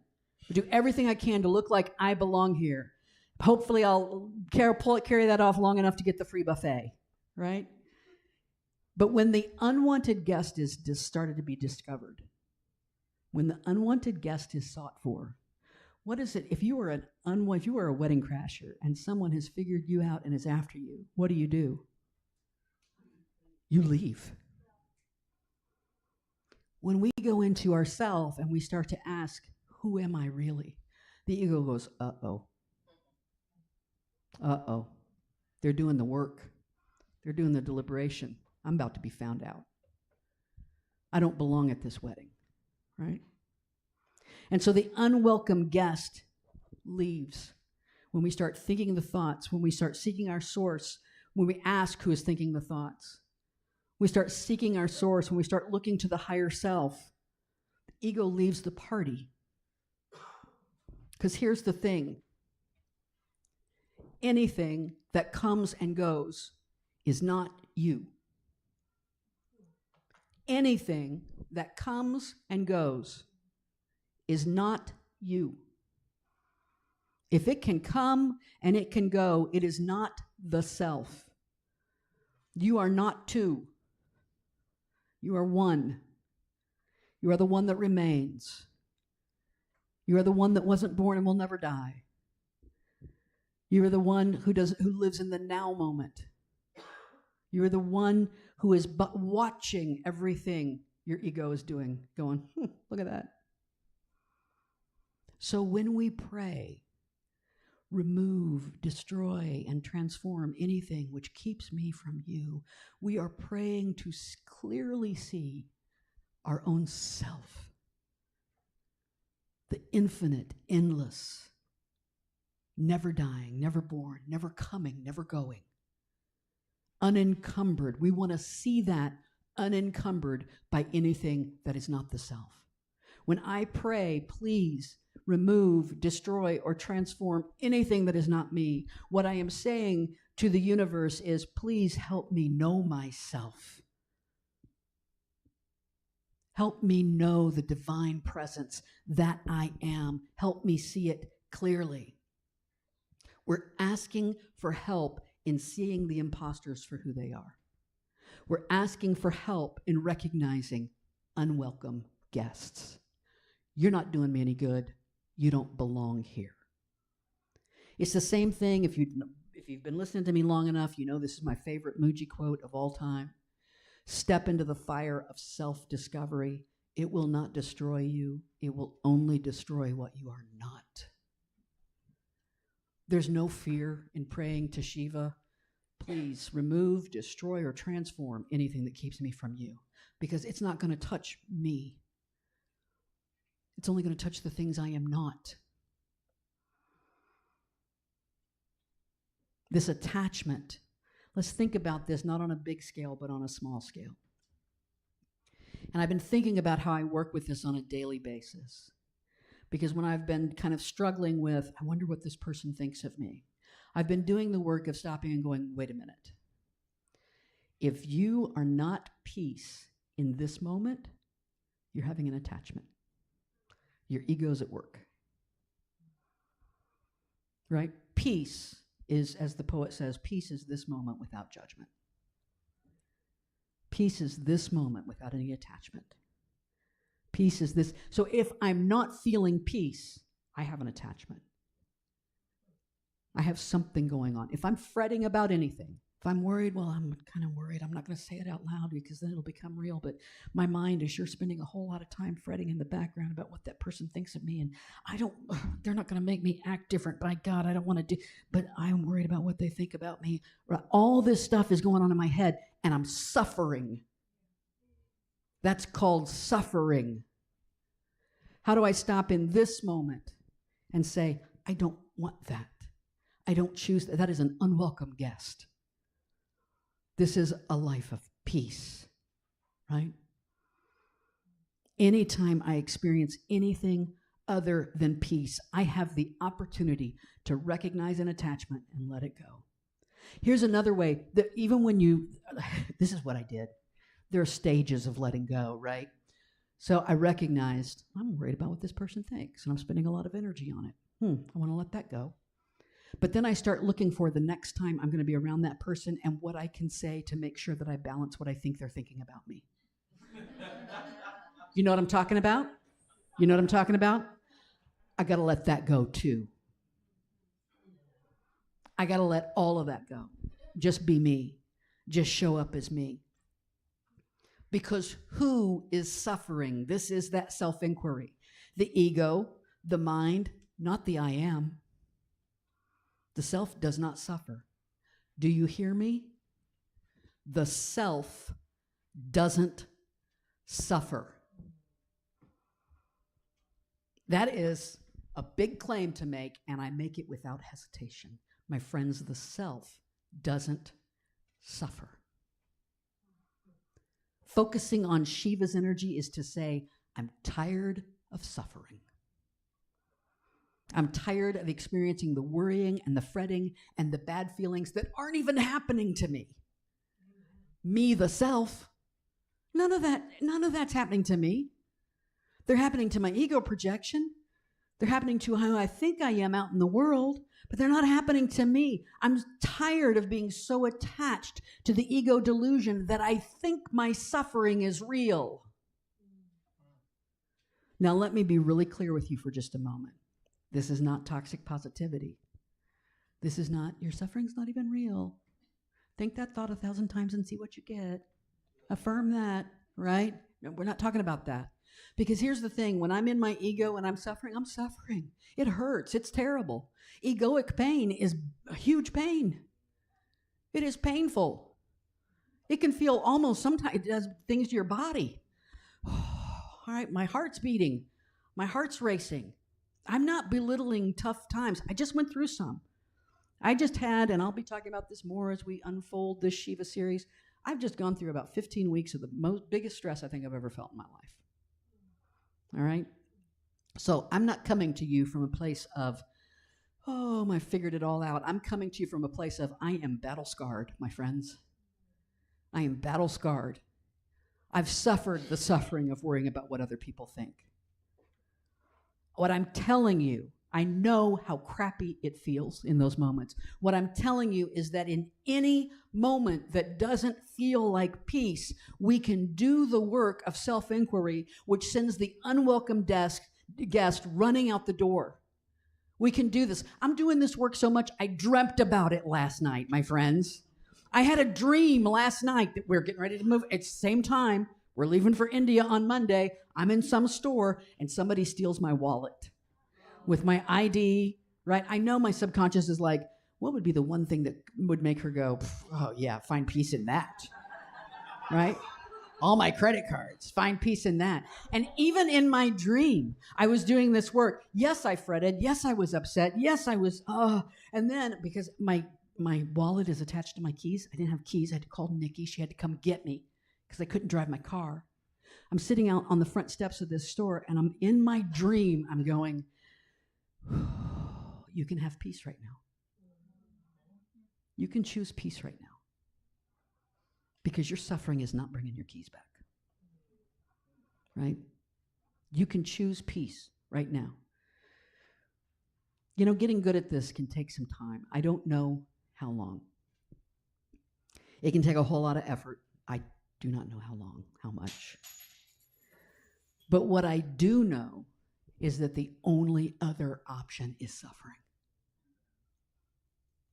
do everything I can to look like I belong here. Hopefully I'll carry that off long enough to get the free buffet, right? But when the unwanted guest is started to be discovered, when the unwanted guest is sought for, what is it? If you are a wedding crasher and someone has figured you out and is after you, what do? You leave. When we go into ourselves and we start to ask, who am I really? The ego goes, uh-oh. Uh-oh. They're doing the work. They're doing the deliberation. I'm about to be found out. I don't belong at this wedding, right? And so the unwelcome guest leaves. When we start thinking the thoughts, when we start seeking our source, when we ask who is thinking the thoughts, we start seeking our source, when we start looking to the higher self, the ego leaves the party. Because here's the thing. Anything that comes and goes is not you. Anything that comes and goes is not you. If it can come and it can go, it is not the self. You are not two. You are one. You are the one that remains. You are the one that wasn't born and will never die. You are the one who lives in the now moment. You are the one who is but watching everything your ego is doing, going, look at that. So when we pray, remove, destroy, and transform anything which keeps me from you, we are praying to clearly see our own self, the infinite, endless, never dying, never born, never coming, never going, unencumbered. We want to see that unencumbered by anything that is not the self. When I pray, please remove, destroy, or transform anything that is not me, what I am saying to the universe is, please help me know myself. Help me know the divine presence that I am. Help me see it clearly. We're asking for help in seeing the imposters for who they are. We're asking for help in recognizing unwelcome guests. You're not doing me any good. You don't belong here. It's the same thing if you've been listening to me long enough, you know this is my favorite Muji quote of all time. Step into the fire of self-discovery. It will not destroy you. It will only destroy what you are not. There's no fear in praying to Shiva. Please remove, destroy, or transform anything that keeps me from you, because it's not going to touch me. It's only going to touch the things I am not. This attachment, let's think about this not on a big scale, but on a small scale. And I've been thinking about how I work with this on a daily basis. Because when I've been kind of struggling with, I wonder what this person thinks of me, I've been doing the work of stopping and going, wait a minute. If you are not peace in this moment, you're having an attachment. Your ego's at work. Right? Peace is, as the poet says, peace is this moment without judgment. Peace is this moment without any attachment. Peace is this. So if I'm not feeling peace, I have an attachment. I have something going on. If I'm fretting about anything, if I'm worried, well, I'm kind of worried. I'm not going to say it out loud because then it'll become real. But my mind is sure spending a whole lot of time fretting in the background about what that person thinks of me. And they're not going to make me act different. By God, I don't want to do, but I'm worried about what they think about me. All this stuff is going on in my head and I'm suffering. That's called suffering. How do I stop in this moment and say, I don't want that. I don't choose that. That is an unwelcome guest. This is a life of peace, right? Anytime I experience anything other than peace. I have the opportunity to recognize an attachment and let it go. Here's another way that even when this is what I did. There are stages of letting go, right? So I recognized I'm worried about what this person thinks, and I'm spending a lot of energy on it. I want to let that go. But then I start looking for the next time I'm going to be around that person and what I can say to make sure that I balance what I think they're thinking about me. You know what I'm talking about? You know what I'm talking about? I got to let that go too. I got to let all of that go. Just be me. Just show up as me. Because who is suffering? This is that self-inquiry. The ego, the mind, not the I am. The self does not suffer. Do you hear me? The self doesn't suffer. That is a big claim to make, and I make it without hesitation. My friends, the self doesn't suffer. Focusing on Shiva's energy is to say, I'm tired of suffering. I'm tired of experiencing the worrying and the fretting and the bad feelings that aren't even happening to me. Me, the self, none of that's happening to me. They're happening to my ego projection. They're happening to how I think I am out in the world, but they're not happening to me. I'm tired of being so attached to the ego delusion that I think my suffering is real. Now, let me be really clear with you for just a moment. This is not toxic positivity. This is not, your suffering's not even real. Think that thought 1,000 times and see what you get. Affirm that, right? No, we're not talking about that. Because here's the thing, when I'm in my ego and I'm suffering, I'm suffering. It hurts, it's terrible. Egoic pain is a huge pain. It is painful. It can feel almost, sometimes it does things to your body. All right, my heart's beating. My heart's racing. I'm not belittling tough times. I just went through some. I just had, and I'll be talking about this more as we unfold this Shiva series, I've just gone through about 15 weeks of the biggest stress I think I've ever felt in my life. All right? So I'm not coming to you from a place of, oh, I figured it all out. I'm coming to you from a place of, I am battle-scarred, my friends. I am battle-scarred. I've suffered the suffering of worrying about what other people think. What I'm telling you, I know how crappy it feels in those moments. What I'm telling you is that in any moment that doesn't feel like peace, we can do the work of self-inquiry, which sends the unwelcome guest running out the door. We can do this. I'm doing this work so much, I dreamt about it last night, my friends. I had a dream last night that we're getting ready to move. It's the same time. We're leaving for India on Monday. I'm in some store, and somebody steals my wallet with my ID, right? I know my subconscious is like, what would be the one thing that would make her go, oh yeah, find peace in that, right? All my credit cards, find peace in that. And even in my dream, I was doing this work. Yes, I fretted. Yes, I was upset. Yes, I was, and then because my wallet is attached to my keys, I didn't have keys. I had to call Nikki. She had to come get me because I couldn't drive my car. I'm sitting out on the front steps of this store, and I'm in my dream, I'm going, you can have peace right now. You can choose peace right now. Because your suffering is not bringing your keys back. Right? You can choose peace right now. You know, getting good at this can take some time. I don't know how long. It can take a whole lot of effort. I do not know how long, how much. But what I do know is that the only other option is suffering.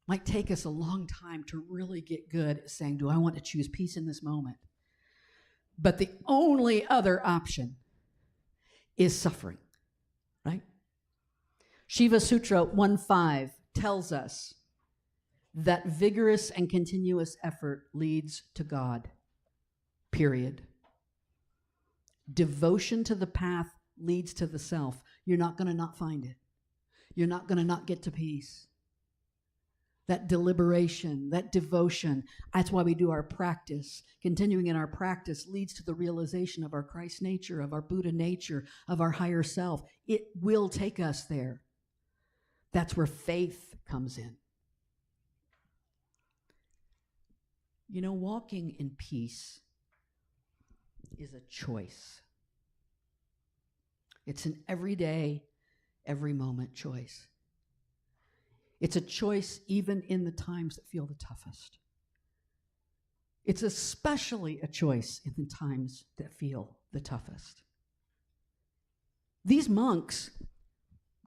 Might take us a long time to really get good at saying, do I want to choose peace in this moment? But the only other option is suffering, right? Shiva Sutra 1.5 tells us that vigorous and continuous effort leads to God, period. Devotion to the path leads to the self. You're not going to not find it. You're not going to not get to peace. that deliberation, that devotion. That's why we do our practice. Continuing in our practice leads to the realization of our Christ nature, of our Buddha nature, of our higher self. It will take us there. That's where faith comes in. You know, walking in peace is a choice. It's an everyday, every moment choice. It's a choice even in the times that feel the toughest. It's especially a choice in the times that feel the toughest. These monks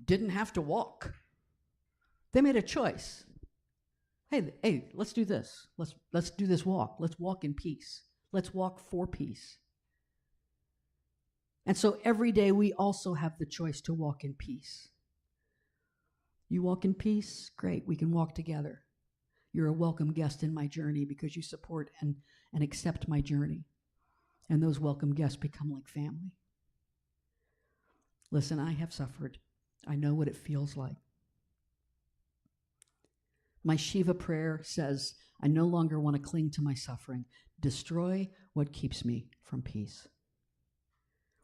didn't have to walk. They made a choice. Hey, let's do this. Let's do this walk. Let's walk in peace. Let's walk for peace. And so every day we also have the choice to walk in peace. You walk in peace? Great, we can walk together. You're a welcome guest in my journey because you support and accept my journey. And those welcome guests become like family. Listen, I have suffered. I know what it feels like. My Shiva prayer says, I no longer want to cling to my suffering. Destroy what keeps me from peace.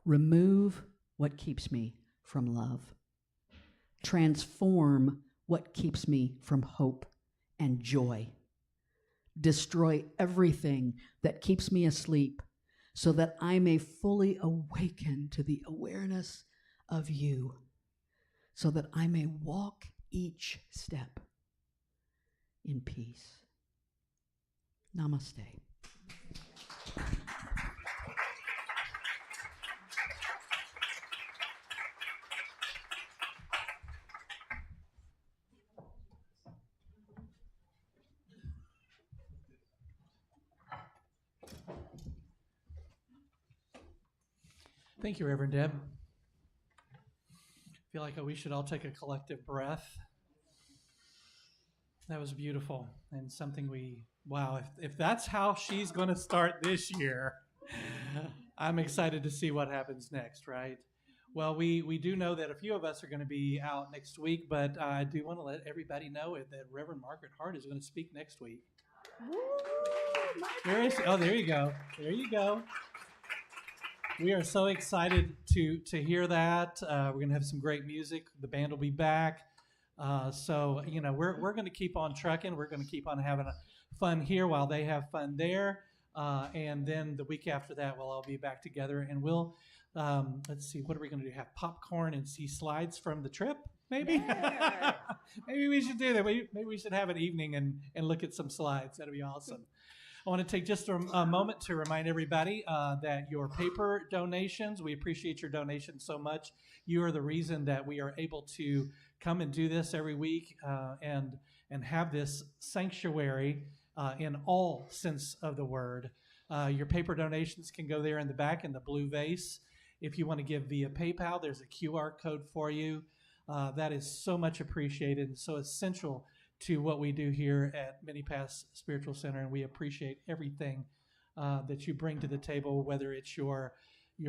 Remove what keeps me from love. Transform what keeps me from hope and joy. Destroy everything that keeps me asleep so that I may fully awaken to the awareness of you, so that I may walk each step in peace. Namaste. Thank you, Reverend Deb. I feel like we should all take a collective breath. That was beautiful and something if that's how she's going to start this year, I'm excited to see what happens next, right? Well, we do know that a few of us are going to be out next week, but I do want to let everybody know that Reverend Margaret Hart is going to speak next week. Woo, Where is she? Oh, there you go. There you go. We are so excited to hear that. We're going to have some great music. The band will be back. So we're going to keep on trucking. We're going to keep on having fun here while they have fun there. And then the week after that, we'll all be back together. And we'll, let's see, what are we going to do? Have popcorn and see slides from the trip? Maybe? Yeah. Maybe we should do that. Maybe we should have an evening and look at some slides. That'd be awesome. I want to take just a moment to remind everybody that your paper donations, we appreciate your donations so much. You are the reason that we are able to come and do this every week and have this sanctuary in all sense of the word. Your paper donations can go there in the back in the blue vase. If you want to give via PayPal, there's a QR code for you. That is so much appreciated and so essential to what we do here at Many Paths Spiritual Center, and we appreciate everything that you bring to the table, whether it's your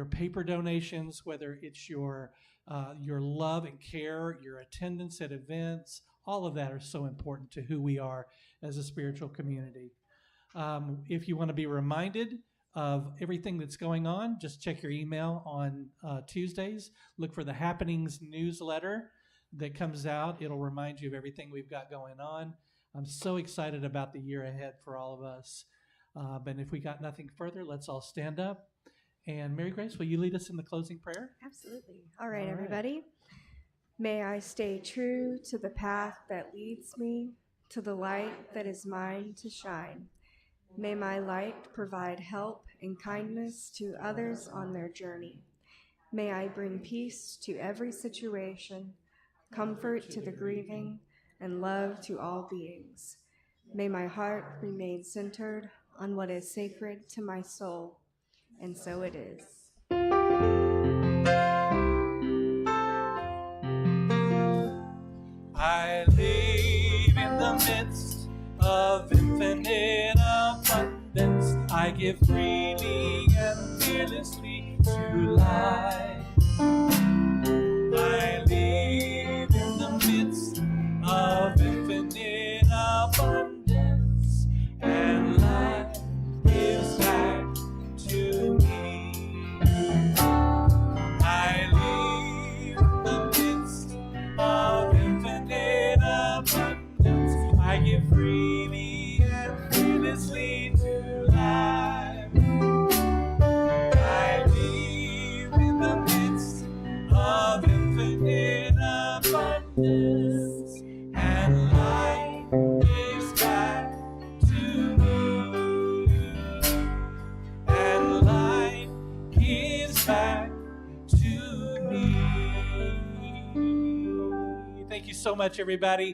paper donations, whether it's your love and care, your attendance at events. All of that are so important to who we are as a spiritual community. If you want to be reminded of everything that's going on, just check your email on Tuesdays. Look for the Happenings newsletter that comes out. It'll remind you of everything we've got going on. I'm so excited about the year ahead for all of us. But if we got nothing further, let's all stand up. And Mary Grace, will you lead us in the closing prayer? Absolutely. All right, everybody. May I stay true to the path that leads me to the light that is mine to shine. May my light provide help and kindness to others on their journey. May I bring peace to every situation, comfort to the grieving, and love to all beings. May my heart remain centered on what is sacred to my soul, and so it is. I live in the midst of infinite abundance. I give freely and fearlessly to life. I live in the midst of infinite abundance. Thank you so much, everybody.